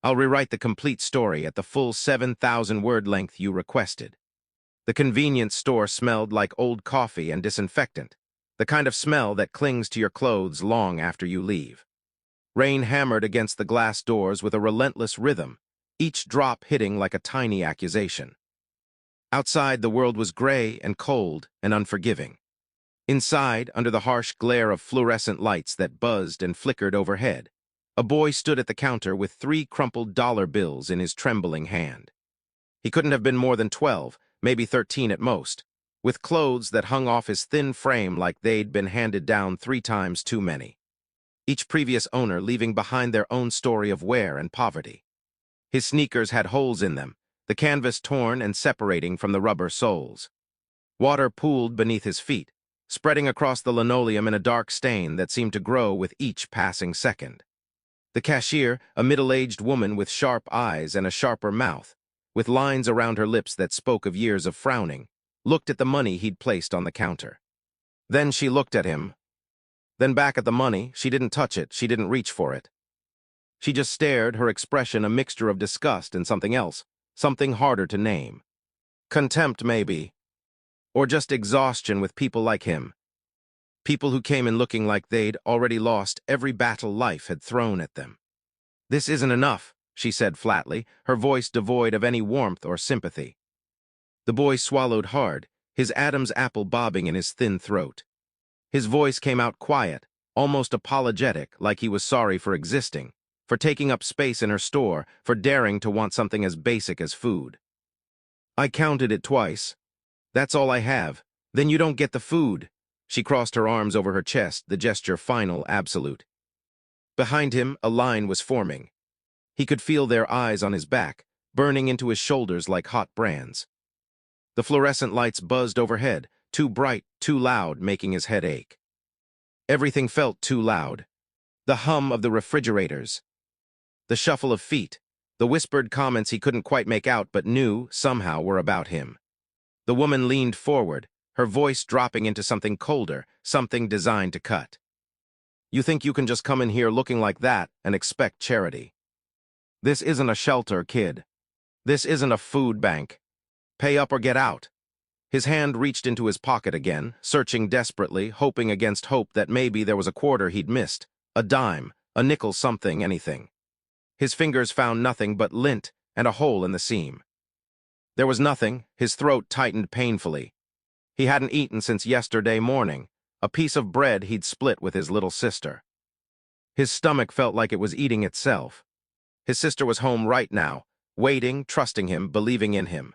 I'll rewrite the complete story at the full 7,000-word length you requested. The convenience store smelled like old coffee and disinfectant, the kind of smell that clings to your clothes long after you leave. Rain hammered against the glass doors with a relentless rhythm, each drop hitting like a tiny accusation. Outside, the world was gray and cold and unforgiving. Inside, under the harsh glare of fluorescent lights that buzzed and flickered overhead, a boy stood at the counter with 3 crumpled dollar bills in his trembling hand. He couldn't have been more than 12, maybe 13 at most, with clothes that hung off his thin frame like they'd been handed down 3 times too many, each previous owner leaving behind their own story of wear and poverty. His sneakers had holes in them, the canvas torn and separating from the rubber soles. Water pooled beneath his feet, spreading across the linoleum in a dark stain that seemed to grow with each passing second. The cashier, a middle-aged woman with sharp eyes and a sharper mouth, with lines around her lips that spoke of years of frowning, looked at the money he'd placed on the counter. Then she looked at him. Then back at the money. She didn't touch it, she didn't reach for it. She just stared, her expression a mixture of disgust and something else, something harder to name. Contempt, maybe. Or just exhaustion with people like him. People who came in looking like they'd already lost every battle life had thrown at them. "This isn't enough," she said flatly, her voice devoid of any warmth or sympathy. The boy swallowed hard, his Adam's apple bobbing in his thin throat. His voice came out quiet, almost apologetic, like he was sorry for existing, for taking up space in her store, for daring to want something as basic as food. "I counted it twice. That's all I have. Then you don't get the food." She crossed her arms over her chest, the gesture final, absolute. Behind him, a line was forming. He could feel their eyes on his back, burning into his shoulders like hot brands. The fluorescent lights buzzed overhead, too bright, too loud, making his head ache. Everything felt too loud. The hum of the refrigerators, the shuffle of feet, the whispered comments he couldn't quite make out but knew, somehow, were about him. The woman leaned forward, her voice dropping into something colder, something designed to cut. "You think you can just come in here looking like that and expect charity? This isn't a shelter, kid. This isn't a food bank. Pay up or get out." His hand reached into his pocket again, searching desperately, hoping against hope that maybe there was a quarter he'd missed, a dime, a nickel something, anything. His fingers found nothing but lint and a hole in the seam. There was nothing, his throat tightened painfully. He hadn't eaten since yesterday morning, a piece of bread he'd split with his little sister. His stomach felt like it was eating itself. His sister was home right now, waiting, trusting him, believing in him.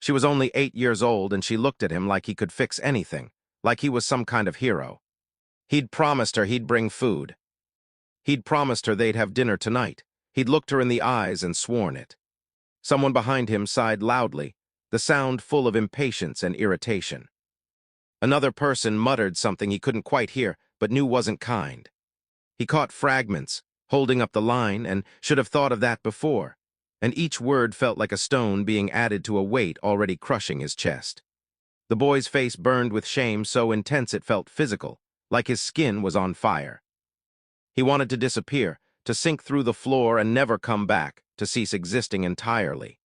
She was only 8 years old, and she looked at him like he could fix anything, like he was some kind of hero. He'd promised her he'd bring food. He'd promised her they'd have dinner tonight. He'd looked her in the eyes and sworn it. Someone behind him sighed loudly, the sound full of impatience and irritation. Another person muttered something he couldn't quite hear, but knew wasn't kind. He caught fragments, holding up the line, and should have thought of that before, and each word felt like a stone being added to a weight already crushing his chest. The boy's face burned with shame so intense it felt physical, like his skin was on fire. He wanted to disappear, to sink through the floor and never come back, to cease existing entirely.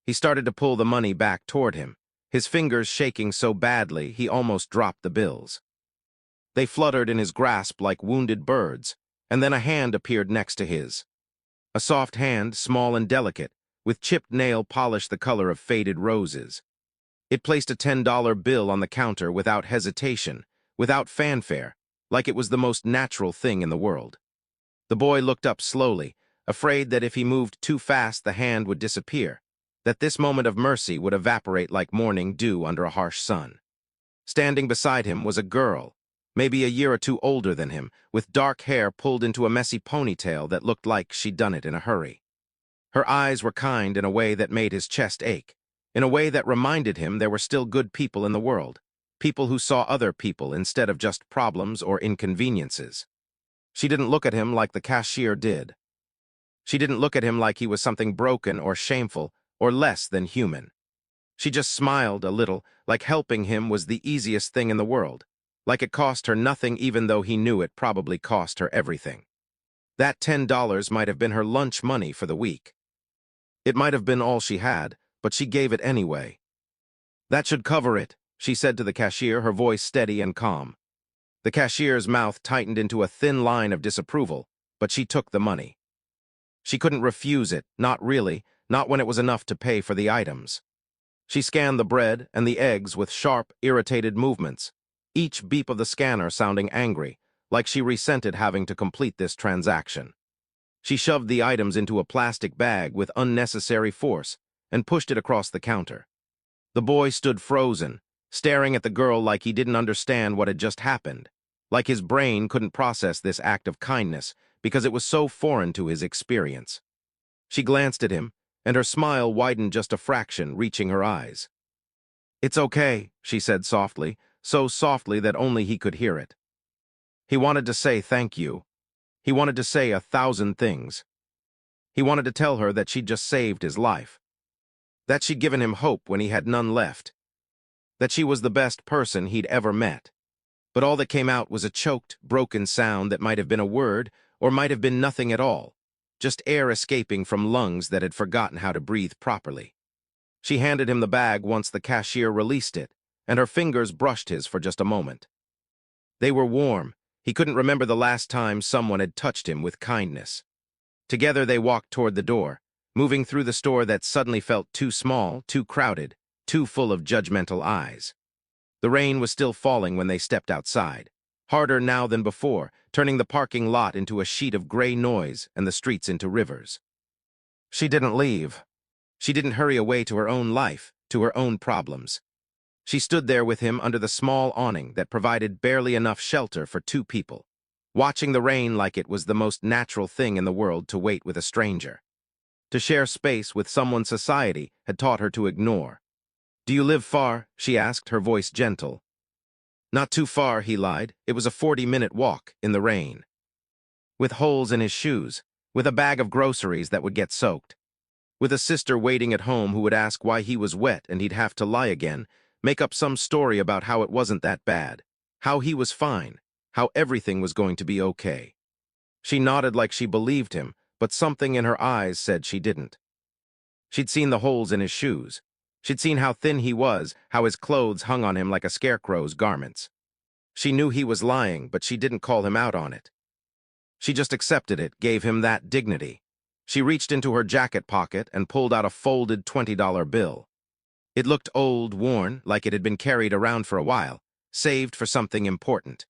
He started to pull the money back toward him, his fingers shaking so badly he almost dropped the bills. They fluttered in his grasp like wounded birds, and then a hand appeared next to his. A soft hand, small and delicate, with chipped nail polish the color of faded roses. It placed a $10 bill on the counter without hesitation, without fanfare, like it was the most natural thing in the world. The boy looked up slowly, afraid that if he moved too fast the hand would disappear, that this moment of mercy would evaporate like morning dew under a harsh sun. Standing beside him was a girl, maybe a year or two older than him, with dark hair pulled into a messy ponytail that looked like she'd done it in a hurry. Her eyes were kind in a way that made his chest ache, in a way that reminded him there were still good people in the world, people who saw other people instead of just problems or inconveniences. She didn't look at him like the cashier did. She didn't look at him like he was something broken or shameful or less than human. She just smiled a little, like helping him was the easiest thing in the world, like it cost her nothing even though he knew it probably cost her everything. That $10 might have been her lunch money for the week. It might have been all she had, but she gave it anyway. "That should cover it," she said to the cashier, her voice steady and calm. The cashier's mouth tightened into a thin line of disapproval, but she took the money. She couldn't refuse it, not really, not when it was enough to pay for the items. She scanned the bread and the eggs with sharp, irritated movements, each beep of the scanner sounding angry, like she resented having to complete this transaction. She shoved the items into a plastic bag with unnecessary force and pushed it across the counter. The boy stood frozen, staring at the girl like he didn't understand what had just happened, like his brain couldn't process this act of kindness because it was so foreign to his experience. She glanced at him, and her smile widened just a fraction, reaching her eyes. "It's okay," she said softly, so softly that only he could hear it. He wanted to say thank you. He wanted to say 1,000 things. He wanted to tell her that she'd just saved his life, that she'd given him hope when he had none left, that she was the best person he'd ever met. But all that came out was a choked, broken sound that might have been a word or might have been nothing at all, just air escaping from lungs that had forgotten how to breathe properly. She handed him the bag once the cashier released it, and her fingers brushed his for just a moment. They were warm. He couldn't remember the last time someone had touched him with kindness. Together they walked toward the door, moving through the store that suddenly felt too small, too crowded, too full of judgmental eyes. The rain was still falling when they stepped outside, harder now than before, turning the parking lot into a sheet of gray noise and the streets into rivers. She didn't leave. She didn't hurry away to her own life, to her own problems. She stood there with him under the small awning that provided barely enough shelter for two people, watching the rain like it was the most natural thing in the world to wait with a stranger. To share space with someone society had taught her to ignore. "Do you live far?" she asked, her voice gentle. "Not too far," he lied. "It was a 40-minute walk in the rain. With holes in his shoes, with a bag of groceries that would get soaked, with a sister waiting at home who would ask why he was wet and he'd have to lie again, make up some story about how it wasn't that bad, how he was fine, how everything was going to be okay." She nodded like she believed him, but something in her eyes said she didn't. She'd seen the holes in his shoes. She'd seen how thin he was, how his clothes hung on him like a scarecrow's garments. She knew he was lying, but she didn't call him out on it. She just accepted it, gave him that dignity. She reached into her jacket pocket and pulled out a folded $20 bill. It looked old, worn, like it had been carried around for a while, saved for something important.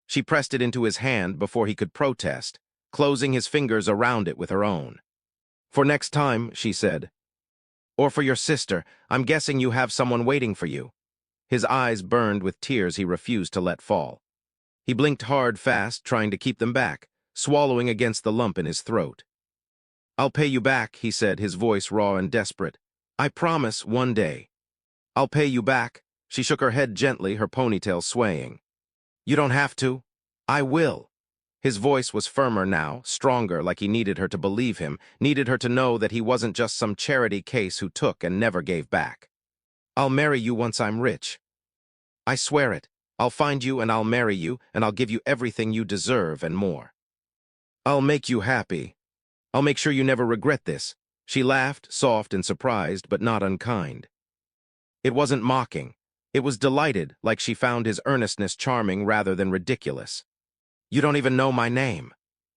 She pressed it into his hand before he could protest, closing his fingers around it with her own. "For next time," she said. "Or for your sister. I'm guessing you have someone waiting for you." His eyes burned with tears he refused to let fall. He blinked hard, fast, trying to keep them back, swallowing against the lump in his throat. "I'll pay you back," he said, his voice raw and desperate. "I promise, one day. I'll pay you back." She shook her head gently, her ponytail swaying. "You don't have to. I will." His voice was firmer now, stronger, like he needed her to believe him, needed her to know that he wasn't just some charity case who took and never gave back. "I'll marry you once I'm rich. I swear it. I'll find you and I'll marry you, and I'll give you everything you deserve and more. I'll make you happy. I'll make sure you never regret this." She laughed, soft and surprised, but not unkind. It wasn't mocking. It was delighted, like she found his earnestness charming rather than ridiculous. "You don't even know my name."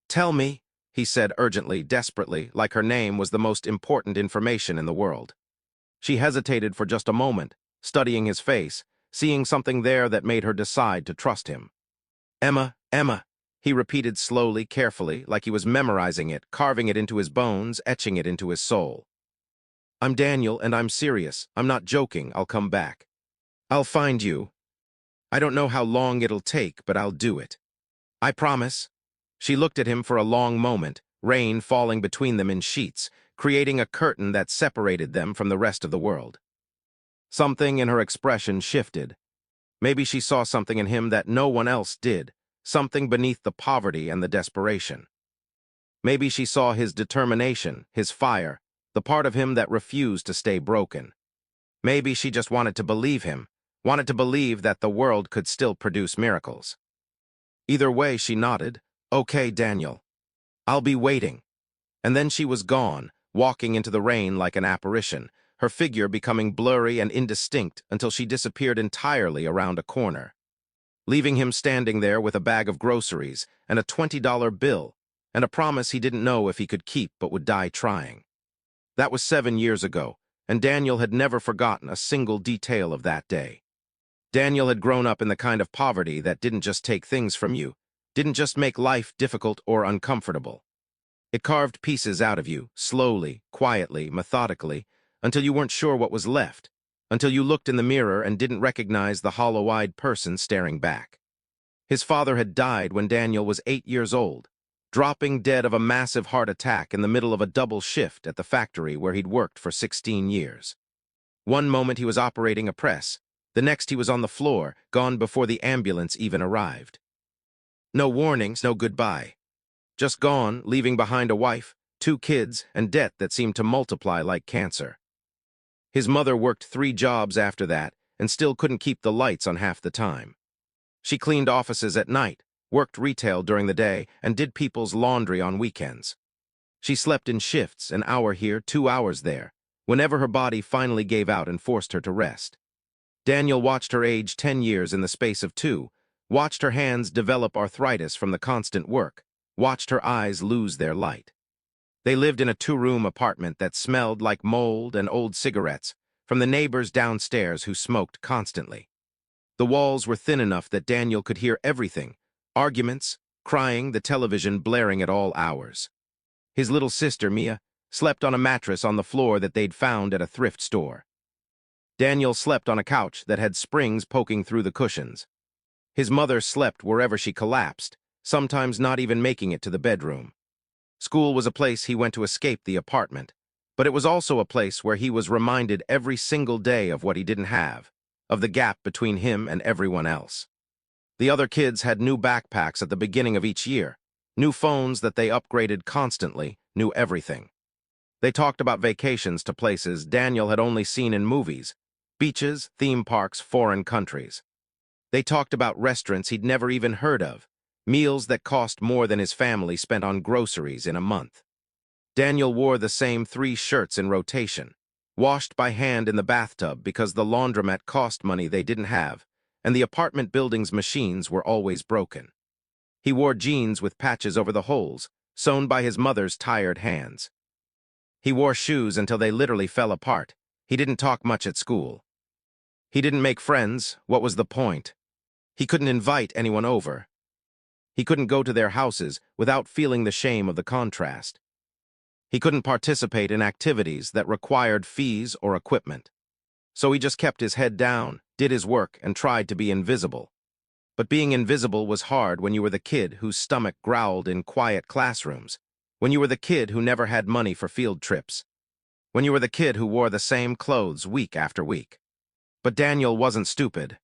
"Tell me," he said urgently, desperately, like her name was the most important information in the world. She hesitated for just a moment, studying his face, seeing something there that made her decide to trust him. "Emma, Emma," he repeated slowly, carefully, like he was memorizing it, carving it into his bones, etching it into his soul. "I'm Daniel, and I'm serious. I'm not joking. I'll come back. I'll find you. I don't know how long it'll take, but I'll do it. I promise." She looked at him for a long moment, rain falling between them in sheets, creating a curtain that separated them from the rest of the world. Something in her expression shifted. Maybe she saw something in him that no one else did, something beneath the poverty and the desperation. Maybe she saw his determination, his fire, the part of him that refused to stay broken. Maybe she just wanted to believe him, wanted to believe that the world could still produce miracles. Either way, she nodded. "Okay, Daniel." "I'll be waiting." And then she was gone, walking into the rain like an apparition, her figure becoming blurry and indistinct until she disappeared entirely around a corner, leaving him standing there with a bag of groceries and a $20 bill and a promise he didn't know if he could keep but would die trying. That was 7 years ago, and Daniel had never forgotten a single detail of that day. Daniel had grown up in the kind of poverty that didn't just take things from you, didn't just make life difficult or uncomfortable. It carved pieces out of you, slowly, quietly, methodically, until you weren't sure what was left, until you looked in the mirror and didn't recognize the hollow-eyed person staring back. His father had died when Daniel was 8 years old, dropping dead of a massive heart attack in the middle of a double shift at the factory where he'd worked for 16 years. One moment he was operating a press, the next he was on the floor, gone before the ambulance even arrived. No warnings, no goodbye. Just gone, leaving behind a wife, 2 kids, and debt that seemed to multiply like cancer. His mother worked 3 jobs after that and still couldn't keep the lights on half the time. She cleaned offices at night, worked retail during the day, and did people's laundry on weekends. She slept in shifts, an hour here, 2 hours there, whenever her body finally gave out and forced her to rest. Daniel watched her age 10 years in the space of 2, watched her hands develop arthritis from the constant work, watched her eyes lose their light. They lived in a 2-room apartment that smelled like mold and old cigarettes from the neighbors downstairs who smoked constantly. The walls were thin enough that Daniel could hear everything: arguments, crying, the television blaring at all hours. His little sister, Mia, slept on a mattress on the floor that they'd found at a thrift store. Daniel slept on a couch that had springs poking through the cushions. His mother slept wherever she collapsed, sometimes not even making it to the bedroom. School was a place he went to escape the apartment, but it was also a place where he was reminded every single day of what he didn't have, of the gap between him and everyone else. The other kids had new backpacks at the beginning of each year, new phones that they upgraded constantly, new everything. They talked about vacations to places Daniel had only seen in movies, beaches, theme parks, foreign countries. They talked about restaurants he'd never even heard of, meals that cost more than his family spent on groceries in a month. Daniel wore the same 3 shirts in rotation, washed by hand in the bathtub because the laundromat cost money they didn't have, and the apartment building's machines were always broken. He wore jeans with patches over the holes, sewn by his mother's tired hands. He wore shoes until they literally fell apart. He didn't talk much at school. He didn't make friends. What was the point? He couldn't invite anyone over. He couldn't go to their houses without feeling the shame of the contrast. He couldn't participate in activities that required fees or equipment. So he just kept his head down, did his work, and tried to be invisible. But being invisible was hard when you were the kid whose stomach growled in quiet classrooms, when you were the kid who never had money for field trips, when you were the kid who wore the same clothes week after week. But Daniel wasn't stupid.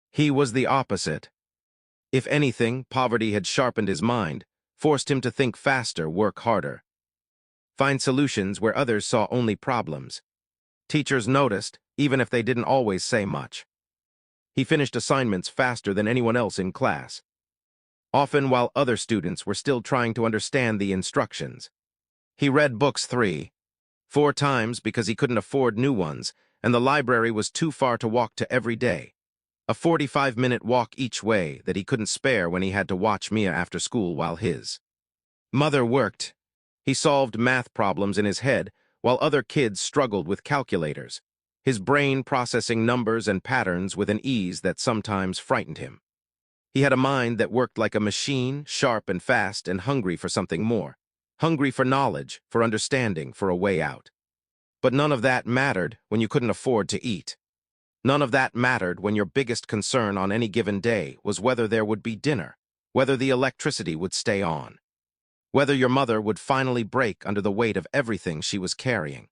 He was the opposite. If anything, poverty had sharpened his mind, forced him to think faster, work harder, find solutions where others saw only problems. Teachers noticed, even if they didn't always say much. He finished assignments faster than anyone else in class, often while other students were still trying to understand the instructions. He read books 3, 4 times because he couldn't afford new ones, and the library was too far to walk to every day. A 45-minute walk each way that he couldn't spare when he had to watch Mia after school while his mother worked. He solved math problems in his head while other kids struggled with calculators, his brain processing numbers and patterns with an ease that sometimes frightened him. He had a mind that worked like a machine, sharp and fast and hungry for something more, hungry for knowledge, for understanding, for a way out. But none of that mattered when you couldn't afford to eat. None of that mattered when your biggest concern on any given day was whether there would be dinner, whether the electricity would stay on, whether your mother would finally break under the weight of everything she was carrying.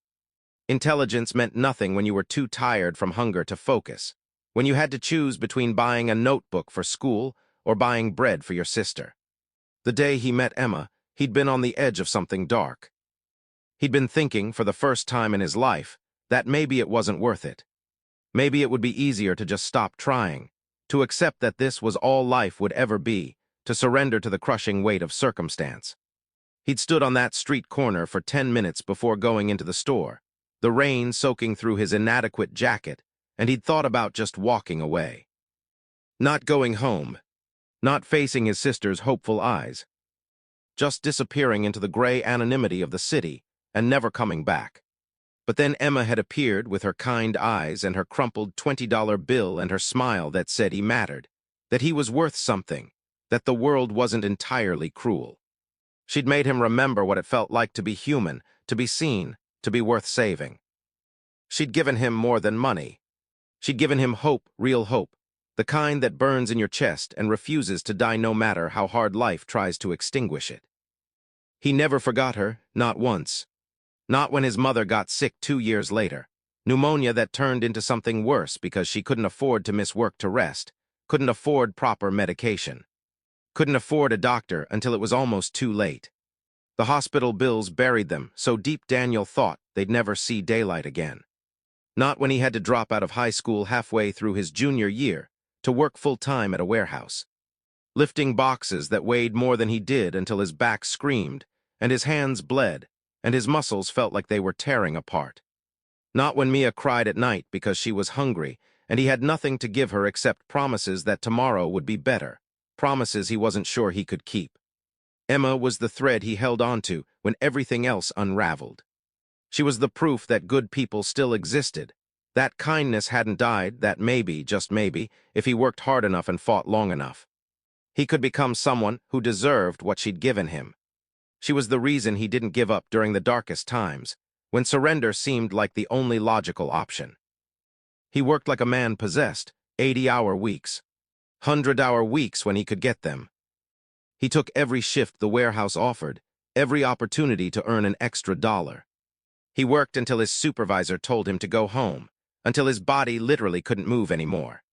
Intelligence meant nothing when you were too tired from hunger to focus, when you had to choose between buying a notebook for school or buying bread for your sister. The day he met Emma, he'd been on the edge of something dark. He'd been thinking, for the first time in his life, that maybe it wasn't worth it. Maybe it would be easier to just stop trying, to accept that this was all life would ever be, to surrender to the crushing weight of circumstance. He'd stood on that street corner for 10 minutes before going into the store, the rain soaking through his inadequate jacket, and he'd thought about just walking away. Not going home, not facing his sister's hopeful eyes, just disappearing into the gray anonymity of the city and never coming back. But then Emma had appeared with her kind eyes and her crumpled $20 bill and her smile that said he mattered, that he was worth something, that the world wasn't entirely cruel. She'd made him remember what it felt like to be human, to be seen, to be worth saving. She'd given him more than money. She'd given him hope, real hope, the kind that burns in your chest and refuses to die no matter how hard life tries to extinguish it. He never forgot her, not once. Not when his mother got sick 2 years later. Pneumonia that turned into something worse because she couldn't afford to miss work to rest, couldn't afford proper medication, couldn't afford a doctor until it was almost too late. The hospital bills buried them so deep Daniel thought they'd never see daylight again. Not when he had to drop out of high school halfway through his junior year to work full-time at a warehouse, lifting boxes that weighed more than he did until his back screamed and his hands bled and his muscles felt like they were tearing apart. Not when Mia cried at night because she was hungry and he had nothing to give her except promises that tomorrow would be better, promises he wasn't sure he could keep. Emma was the thread he held onto when everything else unraveled. She was the proof that good people still existed, that kindness hadn't died, that maybe, just maybe, if he worked hard enough and fought long enough, he could become someone who deserved what she'd given him. She was the reason he didn't give up during the darkest times, when surrender seemed like the only logical option. He worked like a man possessed, 80-hour weeks, 100-hour weeks when he could get them. He took every shift the warehouse offered, every opportunity to earn an extra dollar. He worked until his supervisor told him to go home, until his body literally couldn't move anymore.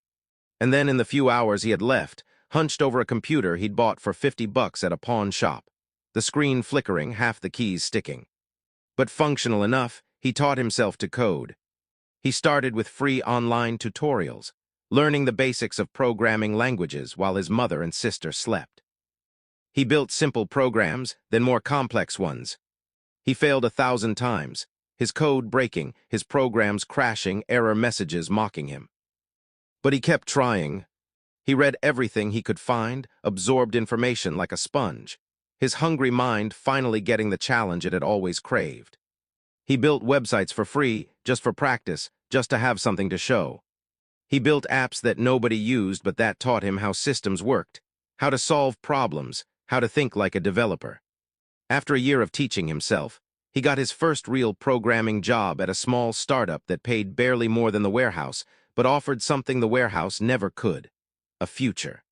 And then in the few hours he had left, hunched over a computer he'd bought for $50 at a pawn shop, the screen flickering, half the keys sticking. But functional enough, he taught himself to code. He started with free online tutorials, learning the basics of programming languages while his mother and sister slept. He built simple programs, then more complex ones. He failed 1,000 times, his code breaking, his programs crashing, error messages mocking him. But he kept trying. He read everything he could find, absorbed information like a sponge, his hungry mind finally getting the challenge it had always craved. He built websites for free, just for practice, just to have something to show. He built apps that nobody used but that taught him how systems worked, how to solve problems, how to think like a developer. After a year of teaching himself, he got his first real programming job at a small startup that paid barely more than the warehouse, but offered something the warehouse never could: a future.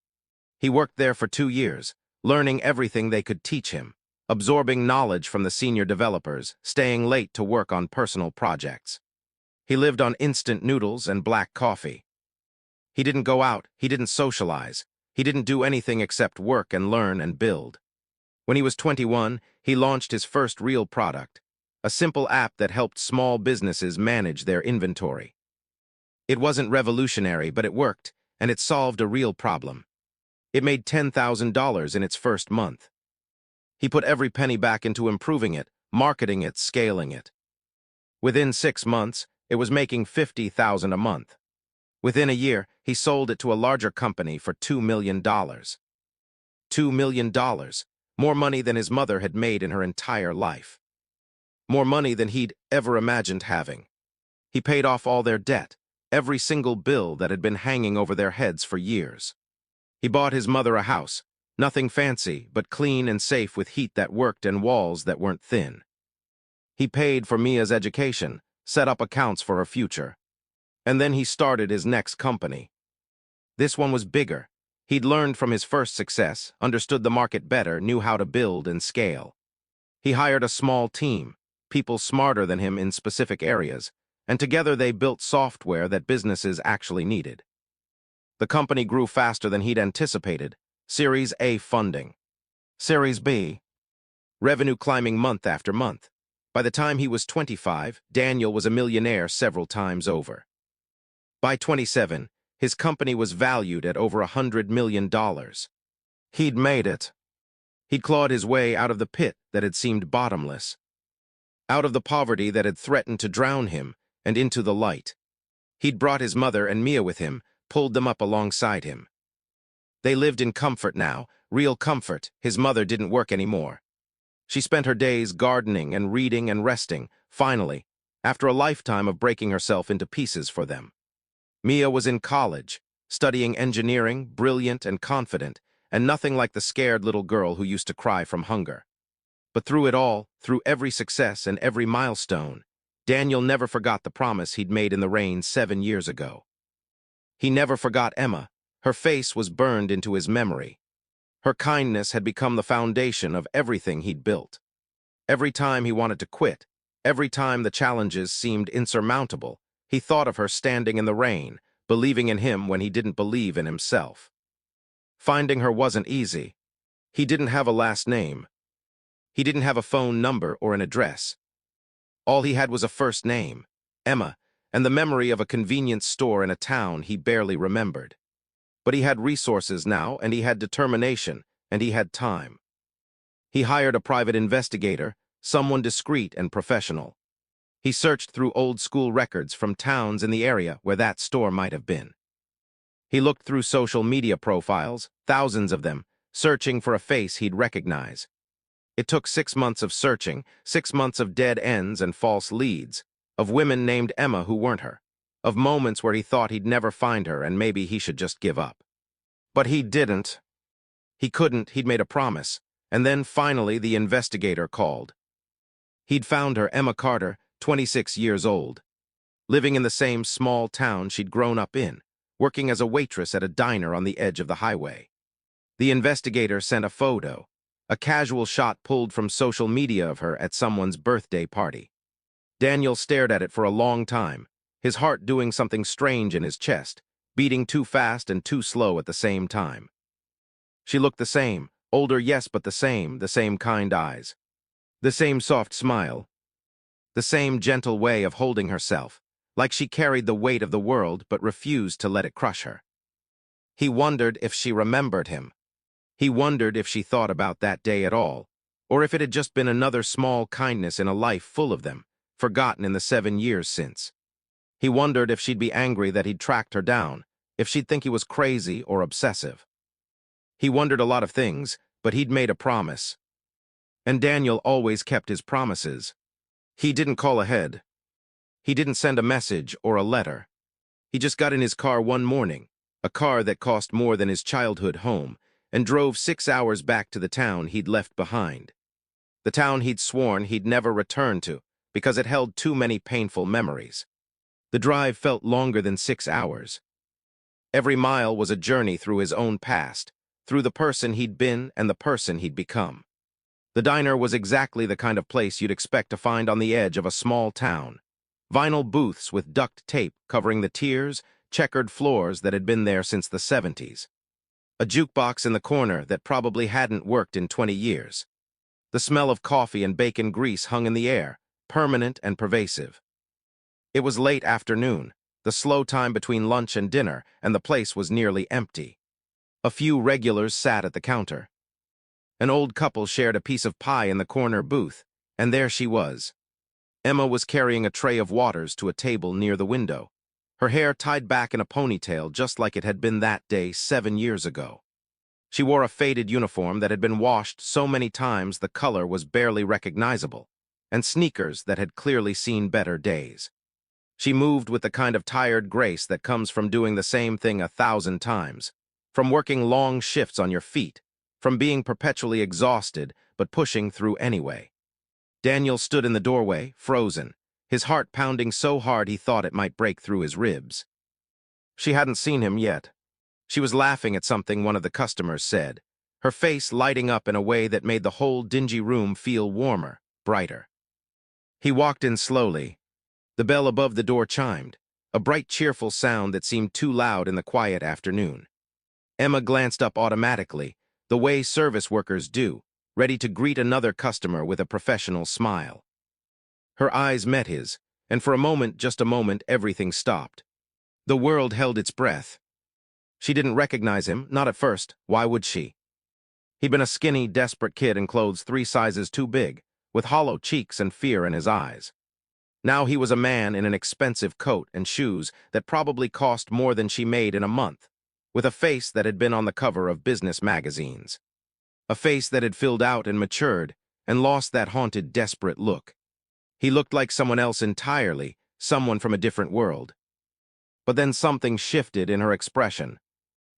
He worked there for 2 years, learning everything they could teach him, absorbing knowledge from the senior developers, staying late to work on personal projects. He lived on instant noodles and black coffee. He didn't go out, he didn't socialize, he didn't do anything except work and learn and build. When he was 21, he launched his first real product, a simple app that helped small businesses manage their inventory. It wasn't revolutionary, but it worked, and it solved a real problem. It made $10,000 in its first month. He put every penny back into improving it, marketing it, scaling it. Within 6 months, it was making $50,000 a month. Within a year, he sold it to a larger company for $2 million. $2 million. More money than his mother had made in her entire life. More money than he'd ever imagined having. He paid off all their debt, every single bill that had been hanging over their heads for years. He bought his mother a house, nothing fancy, but clean and safe with heat that worked and walls that weren't thin. He paid for Mia's education, set up accounts for her future. And then he started his next company. This one was bigger. He'd learned from his first success, understood the market better, knew how to build and scale. He hired a small team, people smarter than him in specific areas, and together they built software that businesses actually needed. The company grew faster than he'd anticipated. Series A funding. Series B. Revenue climbing month after month. By the time he was 25, Daniel was a millionaire several times over. By 27, his company was valued at over $100 million. He'd made it. He'd clawed his way out of the pit that had seemed bottomless, out of the poverty that had threatened to drown him, and into the light. He'd brought his mother and Mia with him, pulled them up alongside him. They lived in comfort now, real comfort. His mother didn't work anymore. She spent her days gardening and reading and resting, finally, after a lifetime of breaking herself into pieces for them. Mia was in college, studying engineering, brilliant and confident, and nothing like the scared little girl who used to cry from hunger. But through it all, through every success and every milestone, Daniel never forgot the promise he'd made in the rain 7 years ago. He never forgot Emma. Her face was burned into his memory. Her kindness had become the foundation of everything he'd built. Every time he wanted to quit, every time the challenges seemed insurmountable, he thought of her standing in the rain, believing in him when he didn't believe in himself. Finding her wasn't easy. He didn't have a last name. He didn't have a phone number or an address. All he had was a first name, Emma, and the memory of a convenience store in a town he barely remembered. But he had resources now, and he had determination, and he had time. He hired a private investigator, someone discreet and professional. He searched through old-school records from towns in the area where that store might have been. He looked through social media profiles, thousands of them, searching for a face he'd recognize. It took 6 months of searching, 6 months of dead ends and false leads, of women named Emma who weren't her, of moments where he thought he'd never find her and maybe he should just give up. But he didn't. He couldn't, he'd made a promise. And then finally the investigator called. He'd found her, Emma Carter, 26 years old, living in the same small town she'd grown up in, working as a waitress at a diner on the edge of the highway. The investigator sent a photo, a casual shot pulled from social media of her at someone's birthday party. Daniel stared at it for a long time, his heart doing something strange in his chest, beating too fast and too slow at the same time. She looked the same, older yes, but the same kind eyes, the same soft smile, the same gentle way of holding herself, like she carried the weight of the world but refused to let it crush her. He wondered if she remembered him. He wondered if she thought about that day at all, or if it had just been another small kindness in a life full of them, forgotten in the 7 years since. He wondered if she'd be angry that he'd tracked her down, if she'd think he was crazy or obsessive. He wondered a lot of things, but he'd made a promise. And Daniel always kept his promises. He didn't call ahead. He didn't send a message or a letter. He just got in his car one morning, a car that cost more than his childhood home, and drove 6 hours back to the town he'd left behind. The town he'd sworn he'd never return to, because it held too many painful memories. The drive felt longer than 6 hours. Every mile was a journey through his own past, through the person he'd been and the person he'd become. The diner was exactly the kind of place you'd expect to find on the edge of a small town. Vinyl booths with duct tape covering the tiers, checkered floors that had been there since the 70s. A jukebox in the corner that probably hadn't worked in 20 years. The smell of coffee and bacon grease hung in the air, permanent and pervasive. It was late afternoon, the slow time between lunch and dinner, and the place was nearly empty. A few regulars sat at the counter. An old couple shared a piece of pie in the corner booth, and there she was. Emma was carrying a tray of waters to a table near the window, her hair tied back in a ponytail just like it had been that day 7 years ago. She wore a faded uniform that had been washed so many times the color was barely recognizable, and sneakers that had clearly seen better days. She moved with the kind of tired grace that comes from doing the same thing 1,000 times, from working long shifts on your feet, from being perpetually exhausted but pushing through anyway. Daniel stood in the doorway, frozen, his heart pounding so hard he thought it might break through his ribs. She hadn't seen him yet. She was laughing at something one of the customers said, her face lighting up in a way that made the whole dingy room feel warmer, brighter. He walked in slowly. The bell above the door chimed, a bright, cheerful sound that seemed too loud in the quiet afternoon. Emma glanced up automatically, the way service workers do, ready to greet another customer with a professional smile. Her eyes met his, and for a moment, just a moment, everything stopped. The world held its breath. She didn't recognize him, not at first. Why would she? He'd been a skinny, desperate kid in clothes 3 sizes too big, with hollow cheeks and fear in his eyes. Now he was a man in an expensive coat and shoes that probably cost more than she made in a month, with a face that had been on the cover of business magazines. A face that had filled out and matured and lost that haunted, desperate look. He looked like someone else entirely, someone from a different world. But then something shifted in her expression.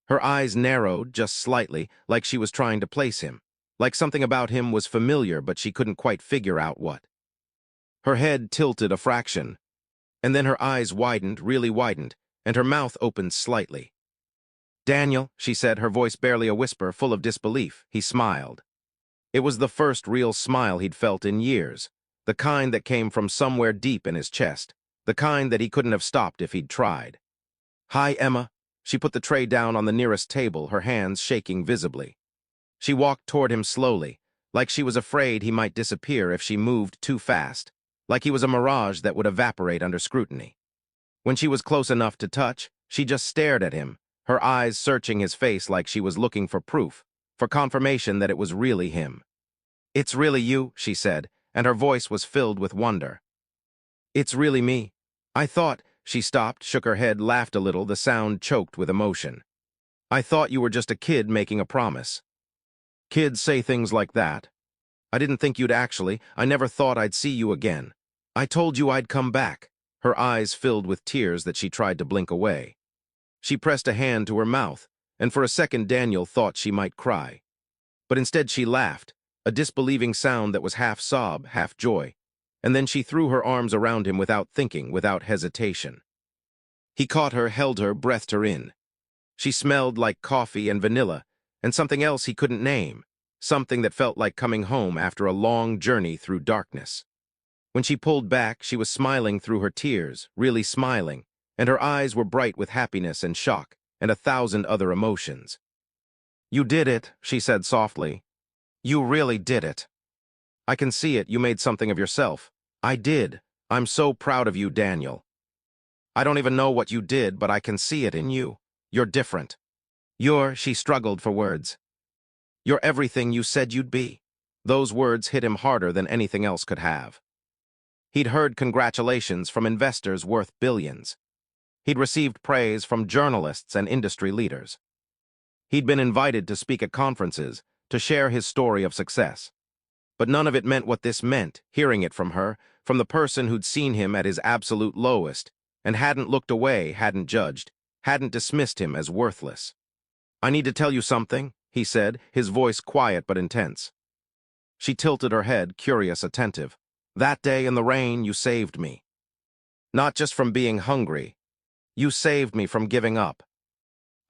Her eyes narrowed just slightly, like she was trying to place him, like something about him was familiar but she couldn't quite figure out what. Her head tilted a fraction, and then her eyes widened, really widened, and her mouth opened slightly. "Daniel," she said, her voice barely a whisper, full of disbelief. He smiled. It was the first real smile he'd felt in years, the kind that came from somewhere deep in his chest, the kind that he couldn't have stopped if he'd tried. "Hi, Emma." She put the tray down on the nearest table, her hands shaking visibly. She walked toward him slowly, like she was afraid he might disappear if she moved too fast, like he was a mirage that would evaporate under scrutiny. When she was close enough to touch, she just stared at him, her eyes searching his face like she was looking for proof, for confirmation that it was really him. "It's really you," she said, and her voice was filled with wonder. "It's really me. I thought—" She stopped, shook her head, laughed a little, the sound choked with emotion. "I thought you were just a kid making a promise." "Kids say things like that. I didn't think you'd actually. I never thought I'd see you again. I told you I'd come back." Her eyes filled with tears that she tried to blink away. She pressed a hand to her mouth, and for a second Daniel thought she might cry. But instead she laughed, a disbelieving sound that was half sob, half joy, and then she threw her arms around him without thinking, without hesitation. He caught her, held her, breathed her in. She smelled like coffee and vanilla, and something else he couldn't name, something that felt like coming home after a long journey through darkness. When she pulled back, she was smiling through her tears, really smiling, and her eyes were bright with happiness and shock, and 1,000 other emotions. "You did it," she said softly. "You really did it. I can see it, you made something of yourself. I did. I'm so proud of you, Daniel. I don't even know what you did, but I can see it in you. You're different. She struggled for words. "You're everything you said you'd be." Those words hit him harder than anything else could have. He'd heard congratulations from investors worth billions. He'd received praise from journalists and industry leaders. He'd been invited to speak at conferences, to share his story of success. But none of it meant what this meant, hearing it from her, from the person who'd seen him at his absolute lowest, and hadn't looked away, hadn't judged, hadn't dismissed him as worthless. "I need to tell you something," he said, his voice quiet but intense. She tilted her head, curious, attentive. "That day in the rain, you saved me. Not just from being hungry. You saved me from giving up.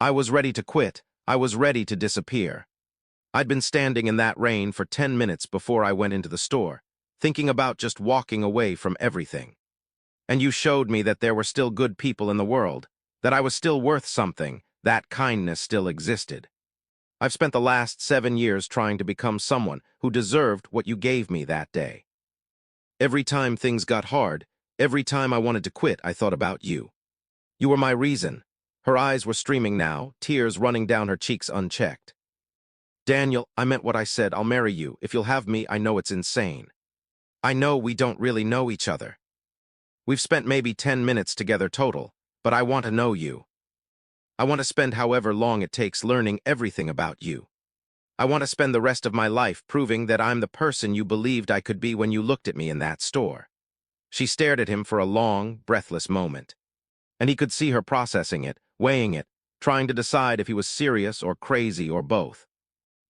I was ready to quit. I was ready to disappear. I'd been standing in that rain for 10 minutes before I went into the store, thinking about just walking away from everything. And you showed me that there were still good people in the world, that I was still worth something, that kindness still existed. I've spent the last 7 years trying to become someone who deserved what you gave me that day. Every time things got hard, every time I wanted to quit, I thought about you. You were my reason." Her eyes were streaming now, tears running down her cheeks unchecked. "Daniel, I meant what I said. I'll marry you. If you'll have me, I know it's insane. I know we don't really know each other. We've spent maybe 10 minutes together total, but I want to know you. I want to spend however long it takes learning everything about you. I want to spend the rest of my life proving that I'm the person you believed I could be when you looked at me in that store." She stared at him for a long, breathless moment. And he could see her processing it, weighing it, trying to decide if he was serious or crazy or both.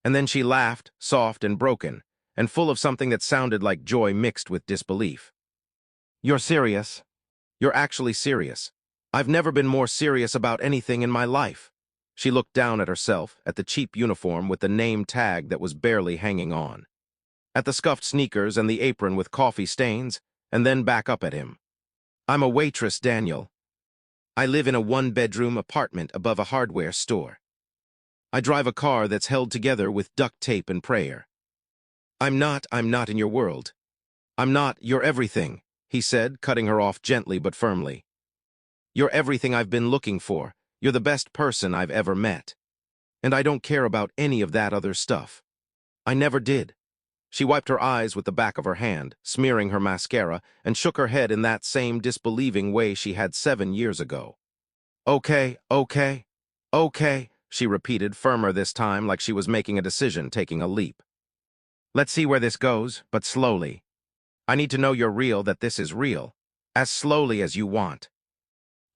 And then she laughed, soft and broken, and full of something that sounded like joy mixed with disbelief. "You're serious. You're actually serious. I've never been more serious about anything in my life." She looked down at herself, at the cheap uniform with the name tag that was barely hanging on, at the scuffed sneakers and the apron with coffee stains, and then back up at him. "I'm a waitress, Daniel. I live in a 1-bedroom apartment above a hardware store. I drive a car that's held together with duct tape and prayer. I'm not in your world. I'm not your everything," he said, cutting her off gently but firmly. "You're everything I've been looking for. You're the best person I've ever met. And I don't care about any of that other stuff." I never did. She wiped her eyes with the back of her hand, smearing her mascara, and shook her head in that same disbelieving way she had 7 years ago. Okay, okay, okay, she repeated, firmer this time, like she was making a decision, taking a leap. Let's see where this goes, but slowly. I need to know you're real, that this is real. As slowly as you want.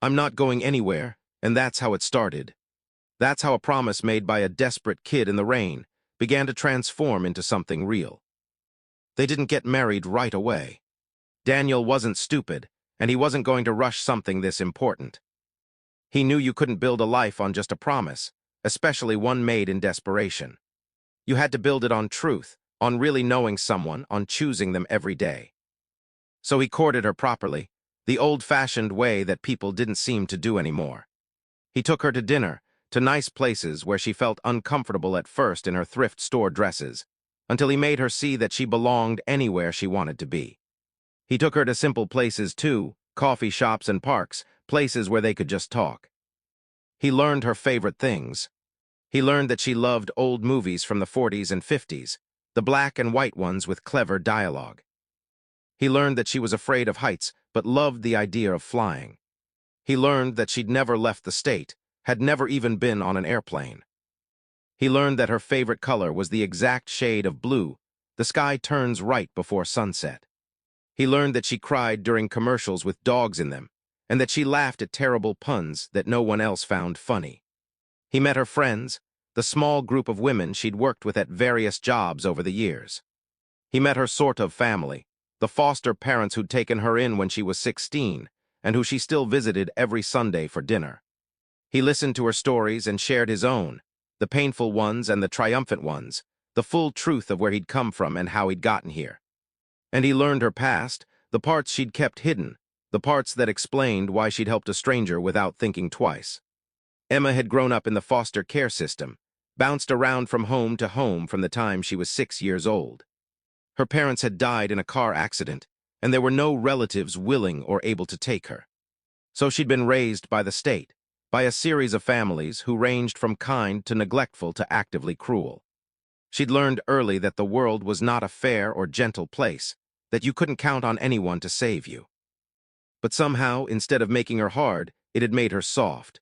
I'm not going anywhere, and that's how it started. That's how a promise made by a desperate kid in the rain began to transform into something real. They didn't get married right away. Daniel wasn't stupid, and he wasn't going to rush something this important. He knew you couldn't build a life on just a promise, especially one made in desperation. You had to build it on truth, on really knowing someone, on choosing them every day. So he courted her properly, the old-fashioned way that people didn't seem to do anymore. He took her to dinner, to nice places where she felt uncomfortable at first in her thrift store dresses, until he made her see that she belonged anywhere she wanted to be. He took her to simple places too, coffee shops and parks, places where they could just talk. He learned her favorite things. He learned that she loved old movies from the 40s and 50s, the black and white ones with clever dialogue. He learned that she was afraid of heights, but loved the idea of flying. He learned that she'd never left the state, had never even been on an airplane. He learned that her favorite color was the exact shade of blue the sky turns right before sunset. He learned that she cried during commercials with dogs in them, and that she laughed at terrible puns that no one else found funny. He met her friends, the small group of women she'd worked with at various jobs over the years. He met her sort of family, the foster parents who'd taken her in when she was 16, and who she still visited every Sunday for dinner. He listened to her stories and shared his own, the painful ones and the triumphant ones, the full truth of where he'd come from and how he'd gotten here. And he learned her past, the parts she'd kept hidden, the parts that explained why she'd helped a stranger without thinking twice. Emma had grown up in the foster care system, bounced around from home to home from the time she was 6 years old. Her parents had died in a car accident, and there were no relatives willing or able to take her. So she'd been raised by the state, by a series of families who ranged from kind to neglectful to actively cruel. She'd learned early that the world was not a fair or gentle place, that you couldn't count on anyone to save you. But somehow, instead of making her hard, it had made her soft.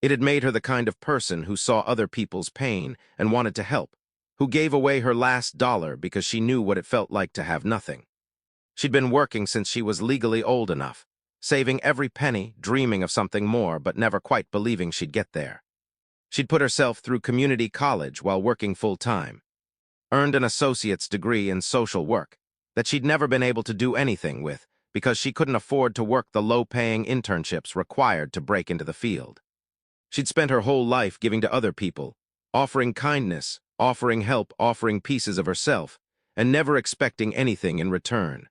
It had made her the kind of person who saw other people's pain and wanted to help, who gave away her last dollar because she knew what it felt like to have nothing. She'd been working since she was legally old enough, saving every penny, dreaming of something more, but never quite believing she'd get there. She'd put herself through community college while working full-time, earned an associate's degree in social work that she'd never been able to do anything with because she couldn't afford to work the low-paying internships required to break into the field. She'd spent her whole life giving to other people, offering kindness, offering help, offering pieces of herself, and never expecting anything in return.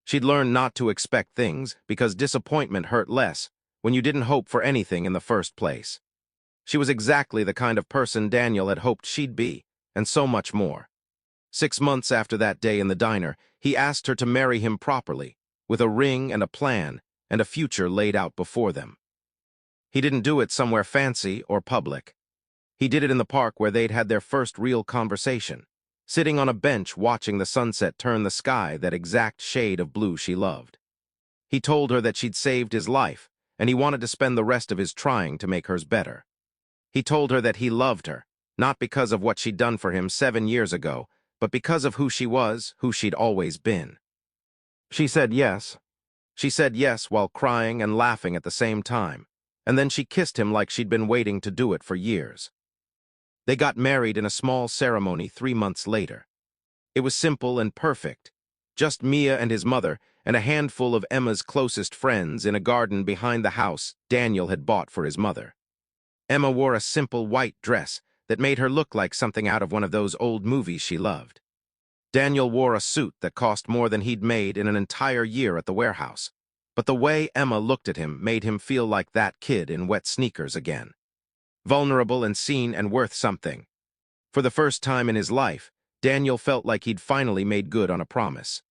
She'd learned not to expect things because disappointment hurt less when you didn't hope for anything in the first place. She was exactly the kind of person Daniel had hoped she'd be, and so much more. 6 months after that day in the diner, he asked her to marry him properly, with a ring and a plan and a future laid out before them. He didn't do it somewhere fancy or public. He did it in the park where they'd had their first real conversation, sitting on a bench watching the sunset turn the sky that exact shade of blue she loved. He told her that she'd saved his life, and he wanted to spend the rest of his trying to make hers better. He told her that he loved her, not because of what she'd done for him 7 years ago, but because of who she was, who she'd always been. She said yes. She said yes while crying and laughing at the same time, and then she kissed him like she'd been waiting to do it for years. They got married in a small ceremony 3 months later. It was simple and perfect, just Mia and his mother and a handful of Emma's closest friends in a garden behind the house Daniel had bought for his mother. Emma wore a simple white dress that made her look like something out of one of those old movies she loved. Daniel wore a suit that cost more than he'd made in an entire year at the warehouse, but the way Emma looked at him made him feel like that kid in wet sneakers again. Vulnerable and seen and worth something. For the first time in his life, Daniel felt like he'd finally made good on a promise.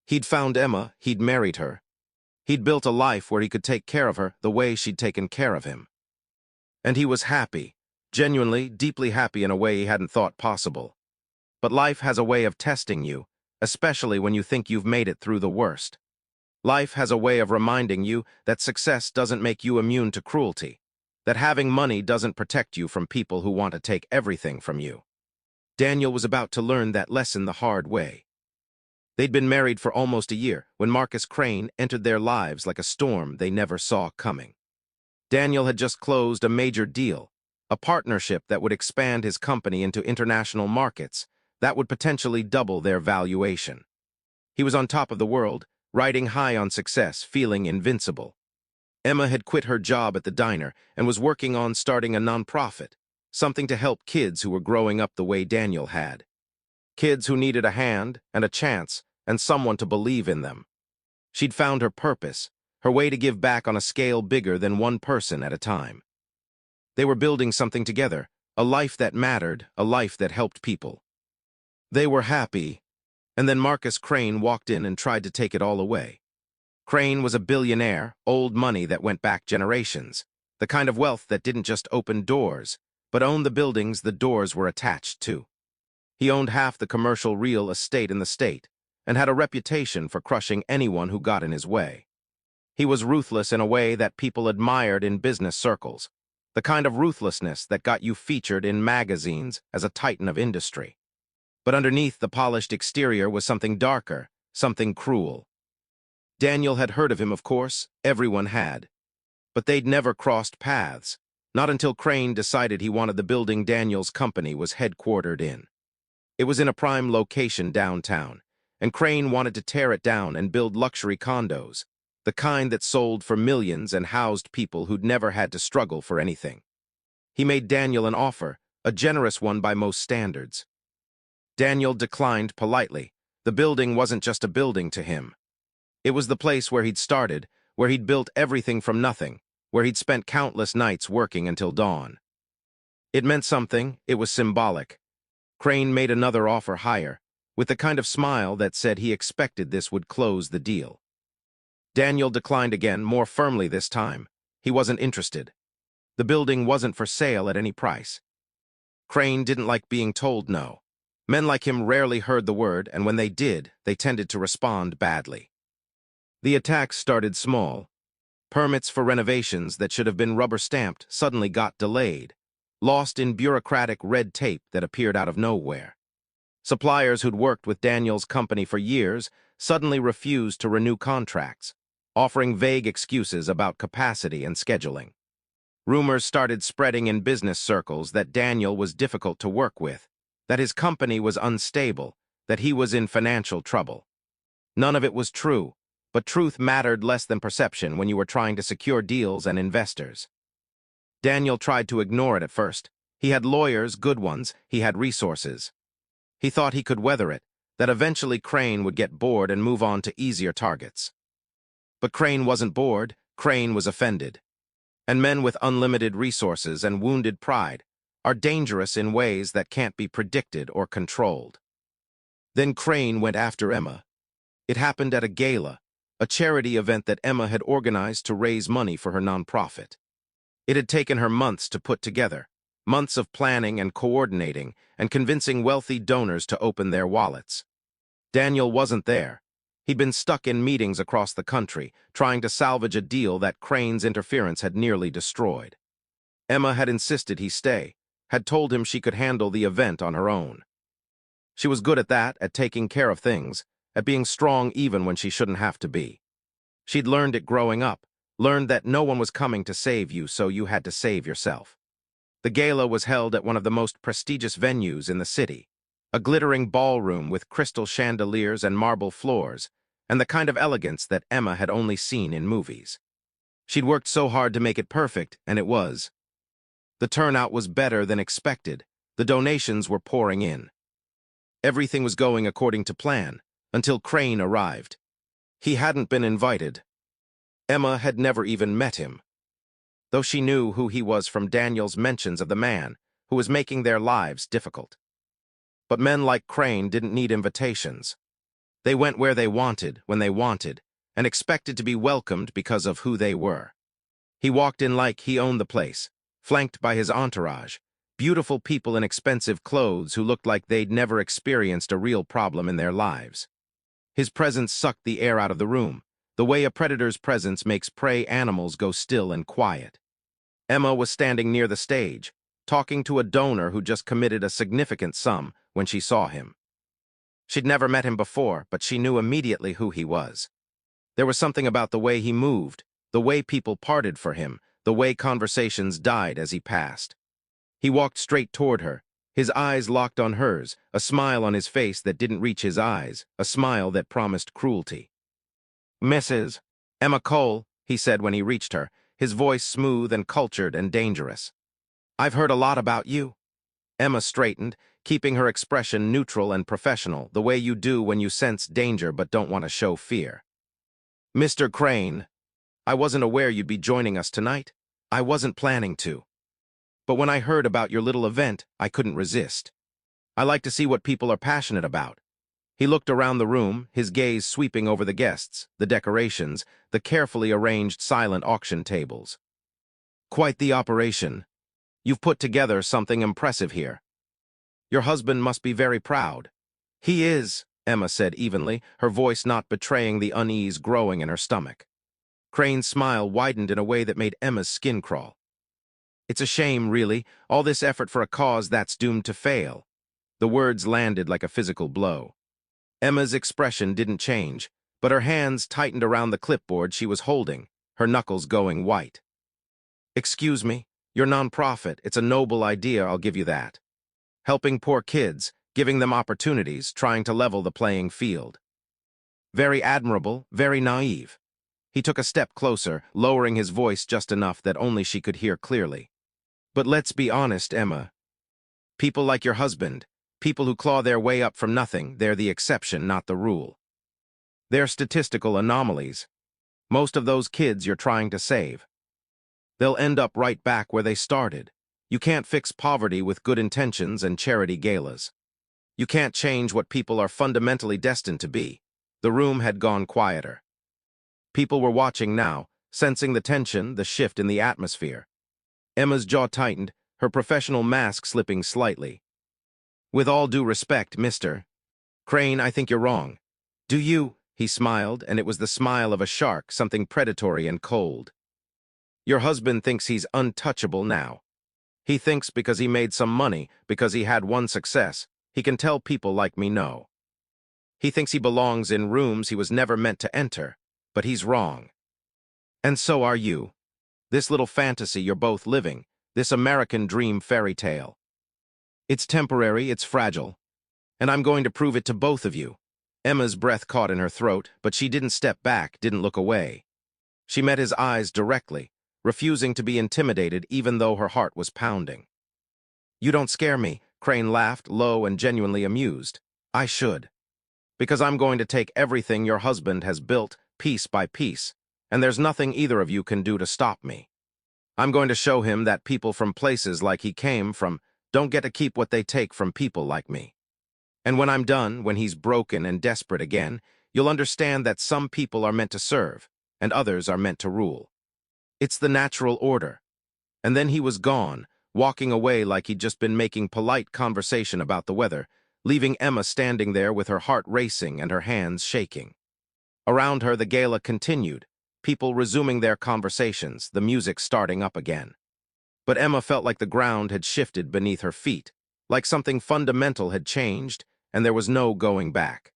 He'd found Emma, he'd married her. He'd built a life where he could take care of her the way she'd taken care of him. And he was happy, genuinely, deeply happy in a way he hadn't thought possible. But life has a way of testing you, especially when you think you've made it through the worst. Life has a way of reminding you that success doesn't make you immune to cruelty, that having money doesn't protect you from people who want to take everything from you. Daniel was about to learn that lesson the hard way. They'd been married for almost a year when Marcus Crane entered their lives like a storm they never saw coming. Daniel had just closed a major deal, a partnership that would expand his company into international markets that would potentially double their valuation. He was on top of the world, riding high on success, feeling invincible. Emma had quit her job at the diner and was working on starting a nonprofit, something to help kids who were growing up the way Daniel had. Kids who needed a hand and a chance and someone to believe in them. She'd found her purpose, her way to give back on a scale bigger than one person at a time. They were building something together, a life that mattered, a life that helped people. They were happy, and then Marcus Crane walked in and tried to take it all away. Crane was a billionaire, old money that went back generations, the kind of wealth that didn't just open doors, but owned the buildings the doors were attached to. He owned half the commercial real estate in the state, and had a reputation for crushing anyone who got in his way. He was ruthless in a way that people admired in business circles, the kind of ruthlessness that got you featured in magazines as a titan of industry. But underneath the polished exterior was something darker, something cruel. Daniel had heard of him, of course, everyone had. But they'd never crossed paths, not until Crane decided he wanted the building Daniel's company was headquartered in. It was in a prime location downtown, and Crane wanted to tear it down and build luxury condos, the kind that sold for millions and housed people who'd never had to struggle for anything. He made Daniel an offer, a generous one by most standards. Daniel declined politely. The building wasn't just a building to him. It was the place where he'd started, where he'd built everything from nothing, where he'd spent countless nights working until dawn. It meant something, it was symbolic. Crane made another offer higher, with the kind of smile that said he expected this would close the deal. Daniel declined again, more firmly this time. He wasn't interested. The building wasn't for sale at any price. Crane didn't like being told no. Men like him rarely heard the word, and when they did, they tended to respond badly. The attacks started small. Permits for renovations that should have been rubber-stamped suddenly got delayed, lost in bureaucratic red tape that appeared out of nowhere. Suppliers who'd worked with Daniel's company for years suddenly refused to renew contracts, offering vague excuses about capacity and scheduling. Rumors started spreading in business circles that Daniel was difficult to work with, that his company was unstable, that he was in financial trouble. None of it was true, but truth mattered less than perception when you were trying to secure deals and investors. Daniel tried to ignore it at first. He had lawyers, good ones, he had resources. He thought he could weather it, that eventually Crane would get bored and move on to easier targets. But Crane wasn't bored, Crane was offended. And men with unlimited resources and wounded pride are dangerous in ways that can't be predicted or controlled. Then Crane went after Emma. It happened at a gala, a charity event that Emma had organized to raise money for her nonprofit. It had taken her months to put together, months of planning and coordinating and convincing wealthy donors to open their wallets. Daniel wasn't there. He'd been stuck in meetings across the country, trying to salvage a deal that Crane's interference had nearly destroyed. Emma had insisted he stay, had told him she could handle the event on her own. She was good at that, at taking care of things, at being strong even when she shouldn't have to be. She'd learned it growing up, learned that no one was coming to save you, so you had to save yourself. The gala was held at one of the most prestigious venues in the city, a glittering ballroom with crystal chandeliers and marble floors, and the kind of elegance that Emma had only seen in movies. She'd worked so hard to make it perfect, and it was. The turnout was better than expected. The donations were pouring in. Everything was going according to plan, until Crane arrived. He hadn't been invited. Emma had never even met him, though she knew who he was from Daniel's mentions of the man who was making their lives difficult. But men like Crane didn't need invitations. They went where they wanted, when they wanted, and expected to be welcomed because of who they were. He walked in like he owned the place, flanked by his entourage, Beautiful people in expensive clothes who looked like they'd never experienced a real problem in their lives. His presence sucked the air out of the room, the way a predator's presence makes prey animals go still and quiet. Emma was standing near the stage, talking to a donor who just committed a significant sum when she saw him. She'd never met him before, but she knew immediately who he was. There was something about the way he moved, the way people parted for him, the way conversations died as he passed. He walked straight toward her, his eyes locked on hers, a smile on his face that didn't reach his eyes, a smile that promised cruelty. "Mrs. Emma Cole," he said when he reached her, his voice smooth and cultured and dangerous. "I've heard a lot about you." Emma straightened, keeping her expression neutral and professional, the way you do when you sense danger but don't want to show fear. "Mr. Crane, I wasn't aware you'd be joining us tonight. I wasn't planning to. But when I heard about your little event, I couldn't resist. I like to see what people are passionate about." He looked around the room, his gaze sweeping over the guests, the decorations, the carefully arranged silent auction tables. "Quite the operation. You've put together something impressive here. Your husband must be very proud." "He is," Emma said evenly, her voice not betraying the unease growing in her stomach. Crane's smile widened in a way that made Emma's skin crawl. "It's a shame, really, all this effort for a cause that's doomed to fail." The words landed like a physical blow. Emma's expression didn't change, but her hands tightened around the clipboard she was holding, her knuckles going white. "Excuse me, your nonprofit, it's a noble idea, I'll give you that. Helping poor kids, giving them opportunities, trying to level the playing field. Very admirable, very naive." He took a step closer, lowering his voice just enough that only she could hear clearly. "But let's be honest, Emma. People like your husband, people who claw their way up from nothing, they're the exception, not the rule. They're statistical anomalies. Most of those kids you're trying to save. They'll end up right back where they started. You can't fix poverty with good intentions and charity galas. You can't change what people are fundamentally destined to be." The room had gone quieter. People were watching now, sensing the tension, the shift in the atmosphere. Emma's jaw tightened, her professional mask slipping slightly. "With all due respect, Mr. Crane, I think you're wrong." "Do you?" He smiled, and it was the smile of a shark, something predatory and cold. "Your husband thinks he's untouchable now. He thinks because he made some money, because he had one success, he can tell people like me no. He thinks he belongs in rooms he was never meant to enter, but he's wrong. And so are you. This little fantasy you're both living, this American dream fairy tale. It's temporary, it's fragile, and I'm going to prove it to both of you." Emma's breath caught in her throat, but she didn't step back, didn't look away. She met his eyes directly, refusing to be intimidated even though her heart was pounding. "You don't scare me," Crane laughed, low and genuinely amused. "I should. Because I'm going to take everything your husband has built, piece by piece, and there's nothing either of you can do to stop me. I'm going to show him that people from places like he came from don't get to keep what they take from people like me. And when I'm done, when he's broken and desperate again, you'll understand that some people are meant to serve, and others are meant to rule. It's the natural order." And then he was gone, walking away like he'd just been making polite conversation about the weather, leaving Emma standing there with her heart racing and her hands shaking. Around her, the gala continued, people resuming their conversations, the music starting up again. But Emma felt like the ground had shifted beneath her feet, like something fundamental had changed, and there was no going back.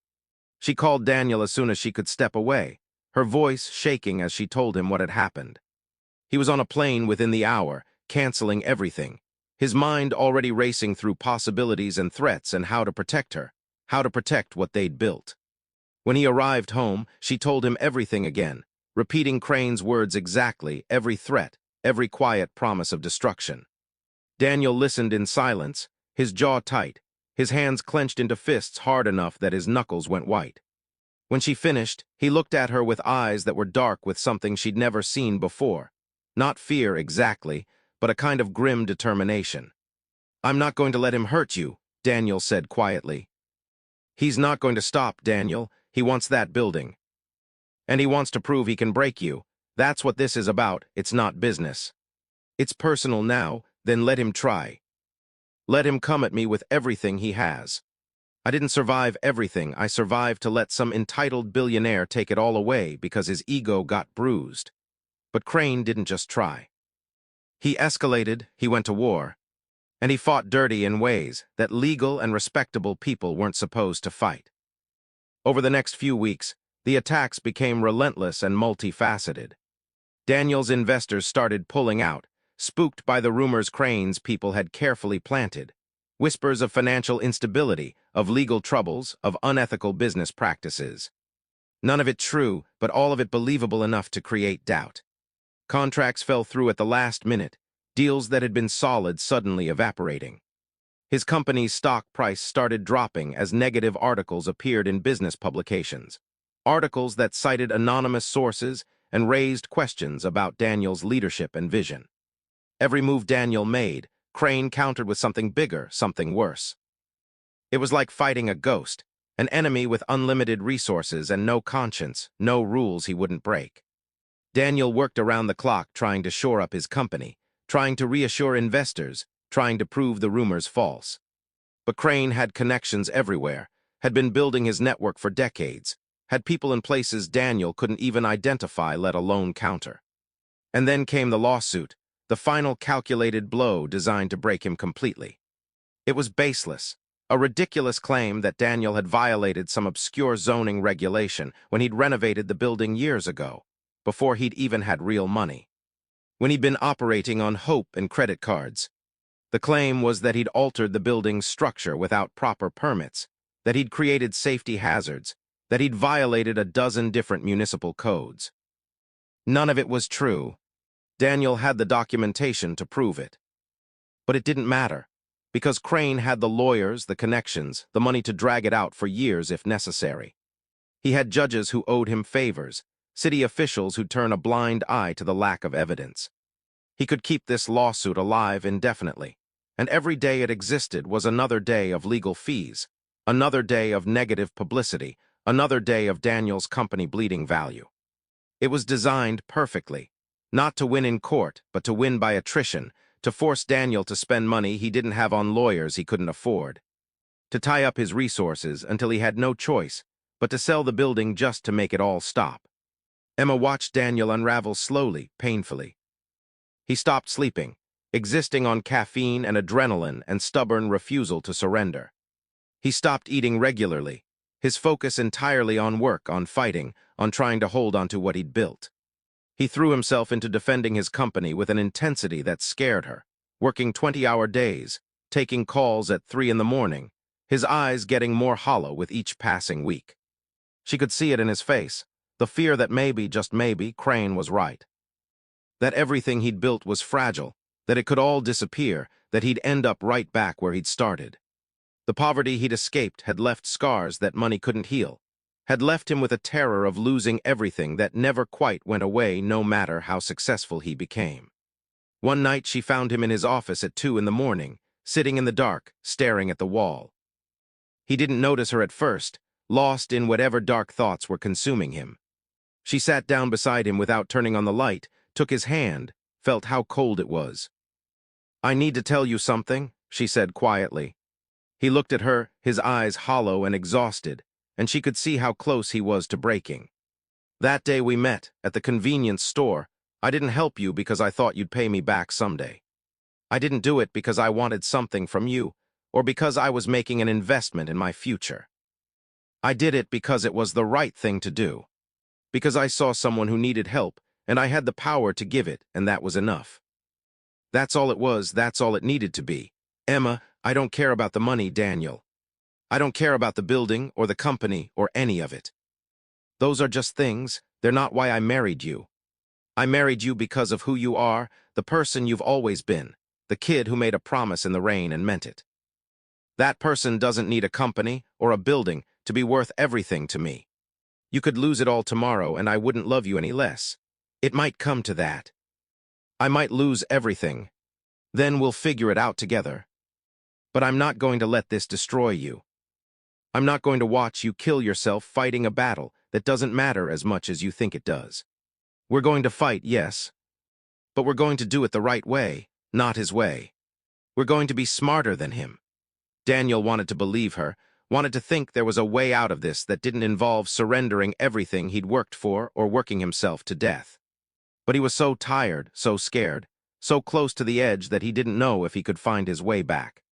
She called Daniel as soon as she could step away, her voice shaking as she told him what had happened. He was on a plane within the hour, canceling everything, his mind already racing through possibilities and threats and how to protect her, how to protect what they'd built. When he arrived home, she told him everything again, repeating Crane's words exactly, every threat, every quiet promise of destruction. Daniel listened in silence, his jaw tight, his hands clenched into fists hard enough that his knuckles went white. When she finished, he looked at her with eyes that were dark with something she'd never seen before. Not fear exactly, but a kind of grim determination. "I'm not going to let him hurt you," Daniel said quietly. "He's not going to stop, Daniel. He wants that building. And he wants to prove he can break you. That's what this is about, it's not business. It's personal now, then let him try." Let him come at me with everything he has. I didn't survive everything. I survived to let some entitled billionaire take it all away because his ego got bruised. But Crane didn't just try. He escalated, he went to war, and he fought dirty in ways that legal and respectable people weren't supposed to fight. Over the next few weeks, the attacks became relentless and multifaceted. Daniel's investors started pulling out, spooked by the rumors Crane's people had carefully planted. Whispers of financial instability, of legal troubles, of unethical business practices. None of it true, but all of it believable enough to create doubt. Contracts fell through at the last minute, deals that had been solid suddenly evaporating. His company's stock price started dropping as negative articles appeared in business publications. Articles that cited anonymous sources and raised questions about Daniel's leadership and vision. Every move Daniel made, Crane countered with something bigger, something worse. It was like fighting a ghost, an enemy with unlimited resources and no conscience, no rules he wouldn't break. Daniel worked around the clock trying to shore up his company, trying to reassure investors, trying to prove the rumors false. But Crane had connections everywhere, had been building his network for decades, had people in places Daniel couldn't even identify, let alone counter. And then came the lawsuit, the final calculated blow designed to break him completely. It was baseless, a ridiculous claim that Daniel had violated some obscure zoning regulation when he'd renovated the building years ago, before he'd even had real money. When he'd been operating on hope and credit cards. The claim was that he'd altered the building's structure without proper permits, that he'd created safety hazards, that he'd violated a dozen different municipal codes. None of it was true. Daniel had the documentation to prove it. But it didn't matter, because Crane had the lawyers, the connections, the money to drag it out for years if necessary. He had judges who owed him favors, city officials who'd turn a blind eye to the lack of evidence. He could keep this lawsuit alive indefinitely, and every day it existed was another day of legal fees, another day of negative publicity, another day of Daniel's company bleeding value. It was designed perfectly, not to win in court, but to win by attrition, to force Daniel to spend money he didn't have on lawyers he couldn't afford, to tie up his resources until he had no choice but to sell the building just to make it all stop. Emma watched Daniel unravel slowly, painfully. He stopped sleeping, existing on caffeine and adrenaline and stubborn refusal to surrender. He stopped eating regularly, his focus entirely on work, on fighting, on trying to hold onto what he'd built. He threw himself into defending his company with an intensity that scared her, working 20-hour days, taking calls at 3 in the morning, his eyes getting more hollow with each passing week. She could see it in his face, the fear that maybe, just maybe, Crane was right. That everything he'd built was fragile, that it could all disappear, that he'd end up right back where he'd started. The poverty he'd escaped had left scars that money couldn't heal, had left him with a terror of losing everything that never quite went away no matter how successful he became. One night she found him in his office at 2 in the morning, sitting in the dark, staring at the wall. He didn't notice her at first, lost in whatever dark thoughts were consuming him. She sat down beside him without turning on the light, took his hand, felt how cold it was. "I need to tell you something," she said quietly. He looked at her, his eyes hollow and exhausted, and she could see how close he was to breaking. "That day we met, at the convenience store, I didn't help you because I thought you'd pay me back someday. I didn't do it because I wanted something from you, or because I was making an investment in my future. I did it because it was the right thing to do. Because I saw someone who needed help, and I had the power to give it, and that was enough. That's all it was, that's all it needed to be. Emma, I don't care about the money, Daniel. I don't care about the building, or the company, or any of it. Those are just things, they're not why I married you. I married you because of who you are, the person you've always been, the kid who made a promise in the rain and meant it. That person doesn't need a company, or a building, to be worth everything to me. You could lose it all tomorrow, and I wouldn't love you any less. It might come to that. I might lose everything. Then we'll figure it out together. But I'm not going to let this destroy you. I'm not going to watch you kill yourself fighting a battle that doesn't matter as much as you think it does. We're going to fight, yes, but we're going to do it the right way, not his way. We're going to be smarter than him. Daniel wanted to believe her, wanted to think there was a way out of this that didn't involve surrendering everything he'd worked for or working himself to death. But he was so tired, so scared, so close to the edge that he didn't know if he could find his way back.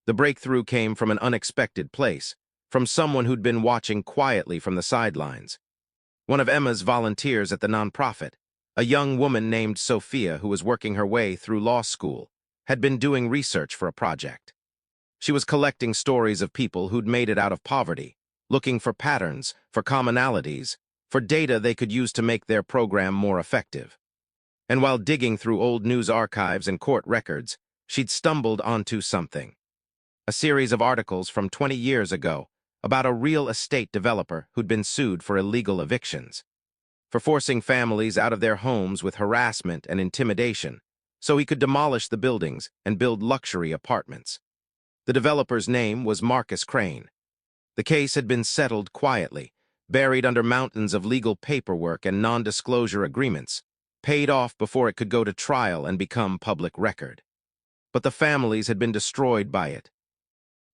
The breakthrough came from an unexpected place, from someone who'd been watching quietly from the sidelines. One of Emma's volunteers at the nonprofit, a young woman named Sophia who was working her way through law school, had been doing research for a project. She was collecting stories of people who'd made it out of poverty, looking for patterns, for commonalities, for data they could use to make their program more effective. And while digging through old news archives and court records, she'd stumbled onto something. A series of articles from 20 years ago about a real estate developer who'd been sued for illegal evictions, for forcing families out of their homes with harassment and intimidation, so he could demolish the buildings and build luxury apartments. The developer's name was Marcus Crane. The case had been settled quietly, buried under mountains of legal paperwork and non-disclosure agreements, paid off before it could go to trial and become public record. But the families had been destroyed by it.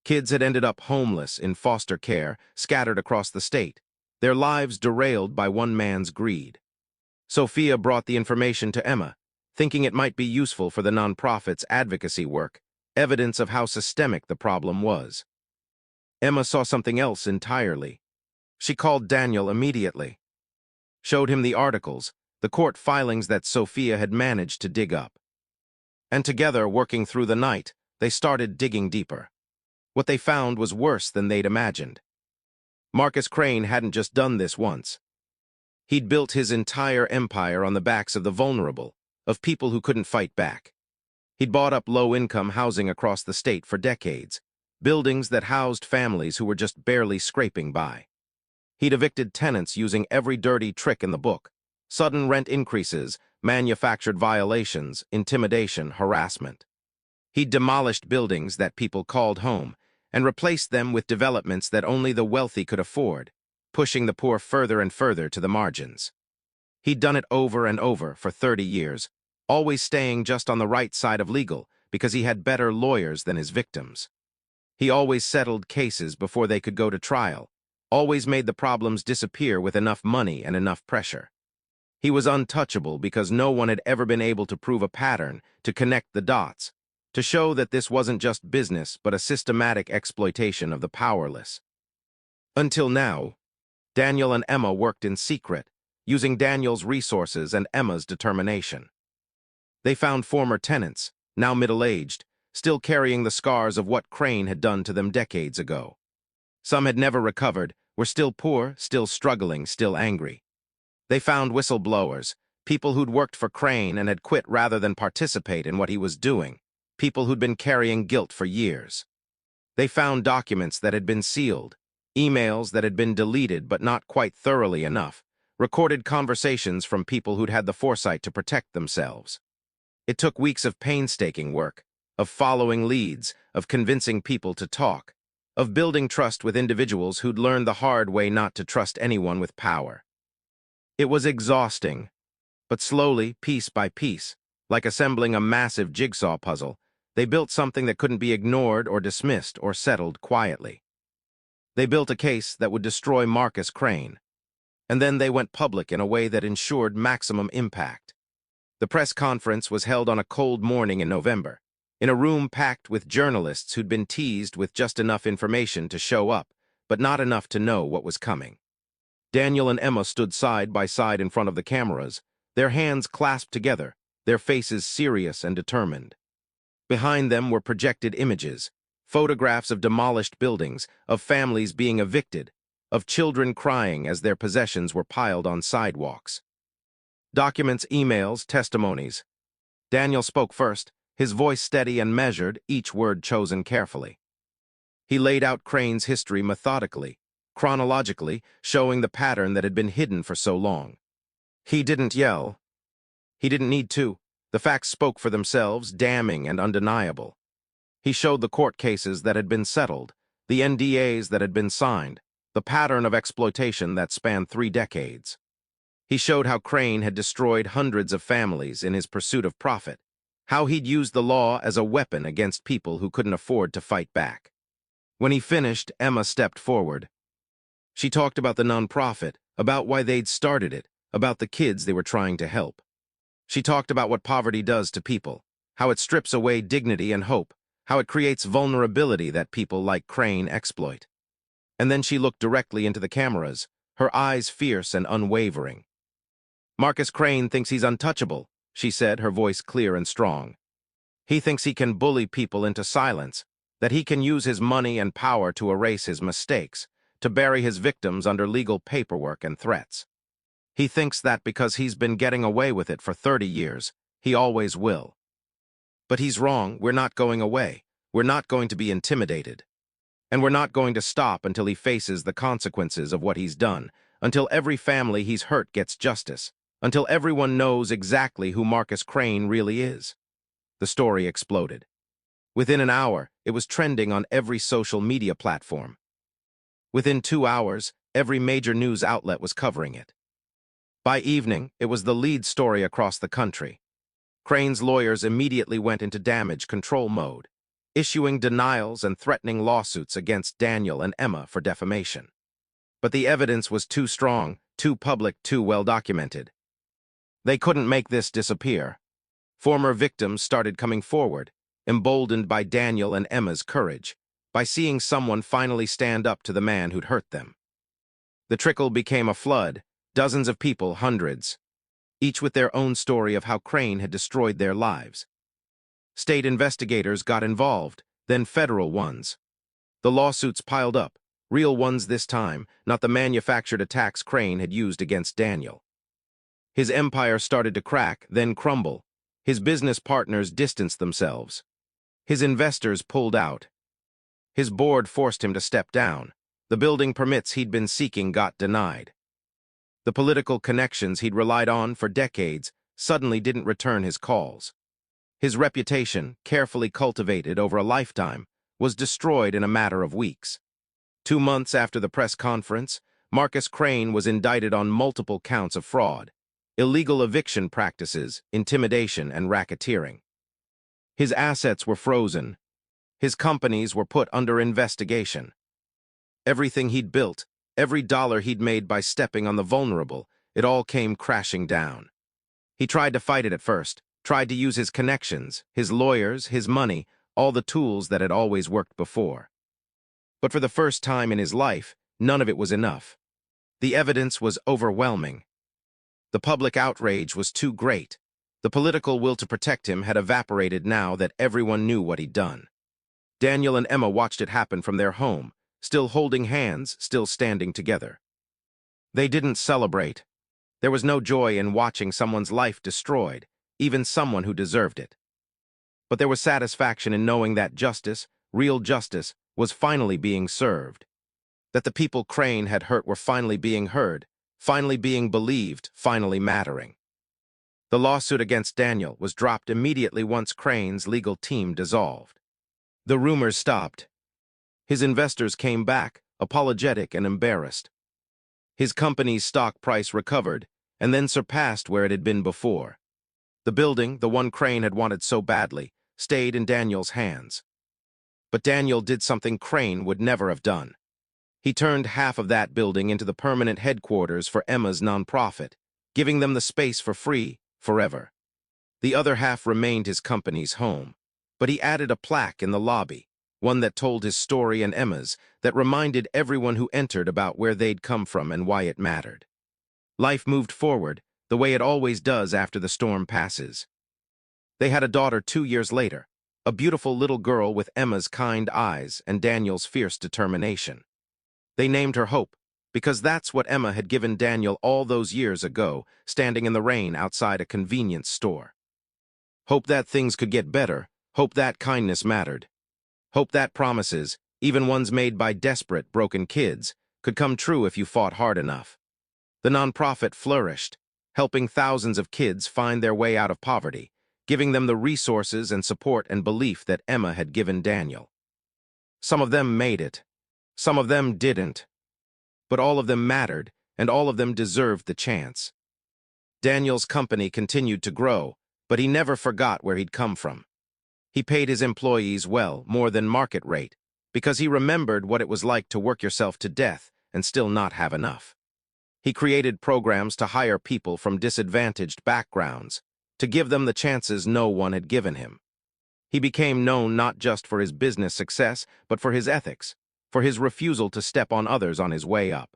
Kids had ended up homeless, in foster care, scattered across the state, their lives derailed by one man's greed. Sophia brought the information to Emma, thinking it might be useful for the nonprofit's advocacy work, evidence of how systemic the problem was. Emma saw something else entirely. She called Daniel immediately, showed him the articles, the court filings that Sophia had managed to dig up. And together, working through the night, they started digging deeper. What they found was worse than they'd imagined. Marcus Crane hadn't just done this once. He'd built his entire empire on the backs of the vulnerable, of people who couldn't fight back. He'd bought up low-income housing across the state for decades, buildings that housed families who were just barely scraping by. He'd evicted tenants using every dirty trick in the book: sudden rent increases, manufactured violations, intimidation, harassment. He'd demolished buildings that people called home and replaced them with developments that only the wealthy could afford, pushing the poor further and further to the margins. He'd done it over and over for 30 years, always staying just on the right side of legal because he had better lawyers than his victims. He always settled cases before they could go to trial, always made the problems disappear with enough money and enough pressure. He was untouchable because no one had ever been able to prove a pattern, to connect the dots, to show that this wasn't just business but a systematic exploitation of the powerless. Until now, Daniel and Emma worked in secret, using Daniel's resources and Emma's determination. They found former tenants, now middle-aged, still carrying the scars of what Crane had done to them decades ago. Some had never recovered, were still poor, still struggling, still angry. They found whistleblowers, people who'd worked for Crane and had quit rather than participate in what he was doing, people who'd been carrying guilt for years. They found documents that had been sealed, emails that had been deleted but not quite thoroughly enough, recorded conversations from people who'd had the foresight to protect themselves. It took weeks of painstaking work, of following leads, of convincing people to talk, of building trust with individuals who'd learned the hard way not to trust anyone with power. It was exhausting, but slowly, piece by piece, like assembling a massive jigsaw puzzle, they built something that couldn't be ignored or dismissed or settled quietly. They built a case that would destroy Marcus Crane, and then they went public in a way that ensured maximum impact. The press conference was held on a cold morning in November, in a room packed with journalists who'd been teased with just enough information to show up, but not enough to know what was coming. Daniel and Emma stood side by side in front of the cameras, their hands clasped together, their faces serious and determined. Behind them were projected images, photographs of demolished buildings, of families being evicted, of children crying as their possessions were piled on sidewalks. Documents, emails, testimonies. Daniel spoke first, his voice steady and measured, each word chosen carefully. He laid out Crane's history methodically, chronologically, showing the pattern that had been hidden for so long. He didn't yell. He didn't need to. The facts spoke for themselves, damning and undeniable. He showed the court cases that had been settled, the NDAs that had been signed, the pattern of exploitation that spanned 3 decades. He showed how Crane had destroyed hundreds of families in his pursuit of profit, how he'd used the law as a weapon against people who couldn't afford to fight back. When he finished, Emma stepped forward. She talked about the nonprofit, about why they'd started it, about the kids they were trying to help. She talked about what poverty does to people, how it strips away dignity and hope, how it creates vulnerability that people like Crane exploit. And then she looked directly into the cameras, her eyes fierce and unwavering. "Marcus Crane thinks he's untouchable," she said, her voice clear and strong. "He thinks he can bully people into silence, that he can use his money and power to erase his mistakes, to bury his victims under legal paperwork and threats. He thinks that because he's been getting away with it for 30 years, he always will. But he's wrong. We're not going away. We're not going to be intimidated. And we're not going to stop until he faces the consequences of what he's done, until every family he's hurt gets justice, until everyone knows exactly who Marcus Crane really is." The story exploded. Within an hour, it was trending on every social media platform. Within 2 hours, every major news outlet was covering it. By evening, it was the lead story across the country. Crane's lawyers immediately went into damage control mode, issuing denials and threatening lawsuits against Daniel and Emma for defamation. But the evidence was too strong, too public, too well documented. They couldn't make this disappear. Former victims started coming forward, emboldened by Daniel and Emma's courage, by seeing someone finally stand up to the man who'd hurt them. The trickle became a flood, dozens of people, hundreds, each with their own story of how Crane had destroyed their lives. State investigators got involved, then federal ones. The lawsuits piled up, real ones this time, not the manufactured attacks Crane had used against Daniel. His empire started to crack, then crumble. His business partners distanced themselves. His investors pulled out. His board forced him to step down. The building permits he'd been seeking got denied. The political connections he'd relied on for decades suddenly didn't return his calls. His reputation, carefully cultivated over a lifetime, was destroyed in a matter of weeks. 2 months after the press conference, Marcus Crane was indicted on multiple counts of fraud, illegal eviction practices, intimidation, and racketeering. His assets were frozen. His companies were put under investigation. Everything he'd built, every dollar he'd made by stepping on the vulnerable, it all came crashing down. He tried to fight it at first, tried to use his connections, his lawyers, his money, all the tools that had always worked before. But for the first time in his life, none of it was enough. The evidence was overwhelming. The public outrage was too great. The political will to protect him had evaporated now that everyone knew what he'd done. Daniel and Emma watched it happen from their home, still holding hands, still standing together. They didn't celebrate. There was no joy in watching someone's life destroyed, even someone who deserved it. But there was satisfaction in knowing that justice, real justice, was finally being served. That the people Crane had hurt were finally being heard, finally being believed, finally mattering. The lawsuit against Daniel was dropped immediately once Crane's legal team dissolved. The rumors stopped. His investors came back, apologetic and embarrassed. His company's stock price recovered, and then surpassed where it had been before. The building, the one Crane had wanted so badly, stayed in Daniel's hands. But Daniel did something Crane would never have done. He turned half of that building into the permanent headquarters for Emma's nonprofit, giving them the space for free, forever. The other half remained his company's home, but he added a plaque in the lobby, one that told his story and Emma's, that reminded everyone who entered about where they'd come from and why it mattered. Life moved forward, the way it always does after the storm passes. They had a daughter 2 years later, a beautiful little girl with Emma's kind eyes and Daniel's fierce determination. They named her Hope, because that's what Emma had given Daniel all those years ago, standing in the rain outside a convenience store. Hope that things could get better, hope that kindness mattered. Hope that promises, even ones made by desperate, broken kids, could come true if you fought hard enough. The nonprofit flourished, helping thousands of kids find their way out of poverty, giving them the resources and support and belief that Emma had given Daniel. Some of them made it. Some of them didn't. But all of them mattered, and all of them deserved the chance. Daniel's company continued to grow, But he never forgot where he'd come from. He paid his employees well, more than market rate, because he remembered what it was like to work yourself to death and still not have enough. He created programs to hire people from disadvantaged backgrounds, to give them the chances no one had given him. He became known not just for his business success, but for his ethics, for his refusal to step on others on his way up.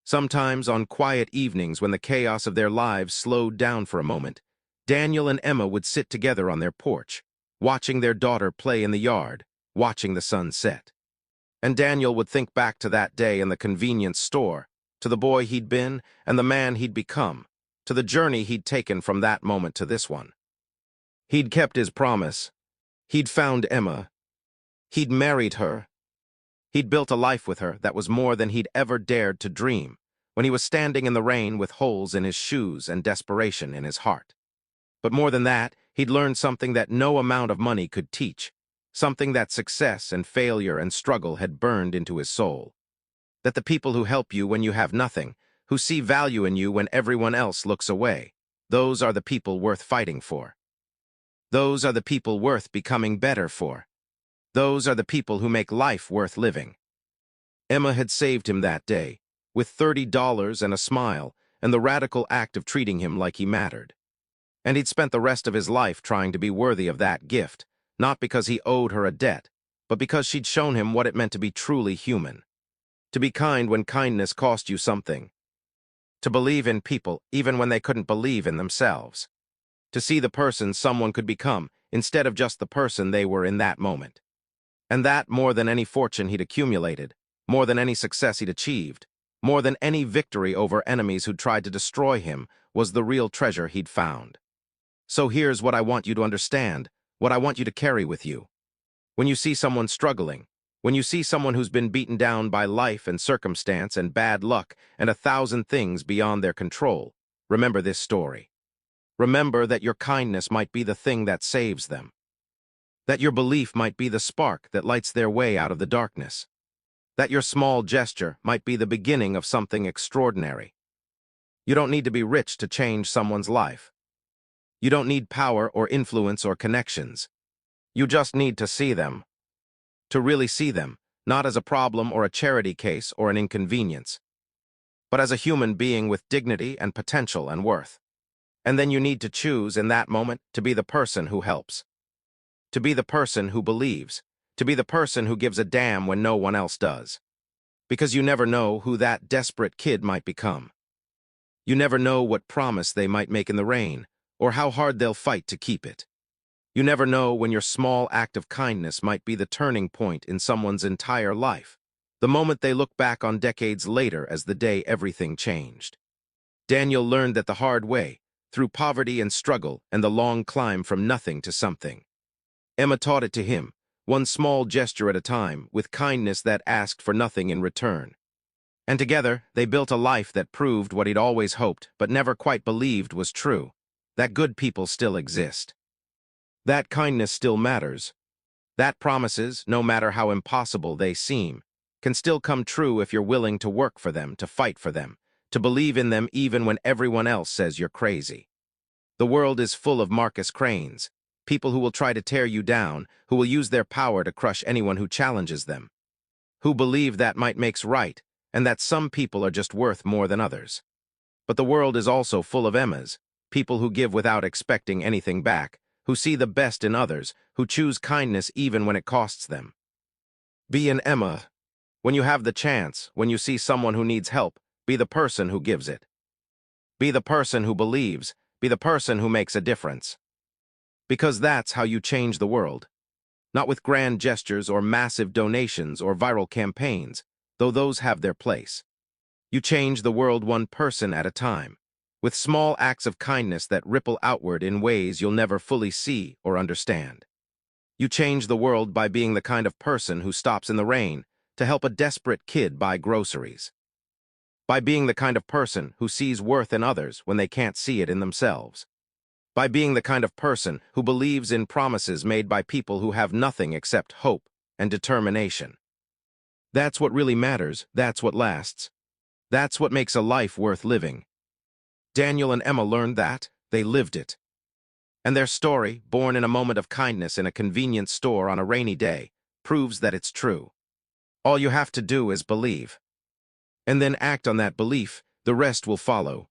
Sometimes, on quiet evenings when the chaos of their lives slowed down for a moment, Daniel and Emma would sit together on their porch, watching their daughter play in the yard, watching the sun set. And Daniel would think back to that day in the convenience store, to the boy he'd been and the man he'd become, to the journey he'd taken from that moment to this one. He'd kept his promise. He'd found Emma. He'd married her. He'd built a life with her that was more than he'd ever dared to dream, when he was standing in the rain with holes in his shoes and desperation in his heart. But more than that, he'd learned something that no amount of money could teach, something that success and failure and struggle had burned into his soul. That the people who help you when you have nothing, who see value in you when everyone else looks away, those are the people worth fighting for. Those are the people worth becoming better for. Those are the people who make life worth living. Emma had saved him that day, with $30 and a smile, and the radical act of treating him like he mattered. And he'd spent the rest of his life trying to be worthy of that gift, not because he owed her a debt, but because she'd shown him what it meant to be truly human. To be kind when kindness cost you something. To believe in people even when they couldn't believe in themselves. To see the person someone could become instead of just the person they were in that moment. And that, more than any fortune he'd accumulated, more than any success he'd achieved, more than any victory over enemies who'd tried to destroy him, was the real treasure he'd found. So here's what I want you to understand, what I want you to carry with you. When you see someone struggling, when you see someone who's been beaten down by life and circumstance and bad luck and 1,000 things beyond their control, remember this story. Remember that your kindness might be the thing that saves them. That your belief might be the spark that lights their way out of the darkness. That your small gesture might be the beginning of something extraordinary. You don't need to be rich to change someone's life. You don't need power or influence or connections. You just need to see them. To really see them, not as a problem or a charity case or an inconvenience, but as a human being with dignity and potential and worth. And then you need to choose in that moment to be the person who helps. To be the person who believes. To be the person who gives a damn when no one else does. Because you never know who that desperate kid might become. You never know what promise they might make in the rain, or how hard they'll fight to keep it. You never know when your small act of kindness might be the turning point in someone's entire life, the moment they look back on decades later as the day everything changed. Daniel learned that the hard way, through poverty and struggle and the long climb from nothing to something. Emma taught it to him, one small gesture at a time, with kindness that asked for nothing in return. And together, they built a life that proved what he'd always hoped but never quite believed was true, that good people still exist. That kindness still matters. That promises, no matter how impossible they seem, can still come true if you're willing to work for them, to fight for them, to believe in them even when everyone else says you're crazy. The world is full of Marcus Cranes, people who will try to tear you down, who will use their power to crush anyone who challenges them, who believe that might makes right, and that some people are just worth more than others. But the world is also full of Emmas, people who give without expecting anything back, who see the best in others, who choose kindness even when it costs them. Be an Emma. When you have the chance, when you see someone who needs help, be the person who gives it. Be the person who believes, be the person who makes a difference. Because that's how you change the world. Not with grand gestures or massive donations or viral campaigns, though those have their place. You change the world one person at a time, with small acts of kindness that ripple outward in ways you'll never fully see or understand. You change the world by being the kind of person who stops in the rain to help a desperate kid buy groceries. By being the kind of person who sees worth in others when they can't see it in themselves. By being the kind of person who believes in promises made by people who have nothing except hope and determination. That's what really matters, that's what lasts. That's what makes a life worth living. Daniel and Emma learned that, they lived it. And their story, born in a moment of kindness in a convenience store on a rainy day, proves that it's true. All you have to do is believe. And then act on that belief, the rest will follow.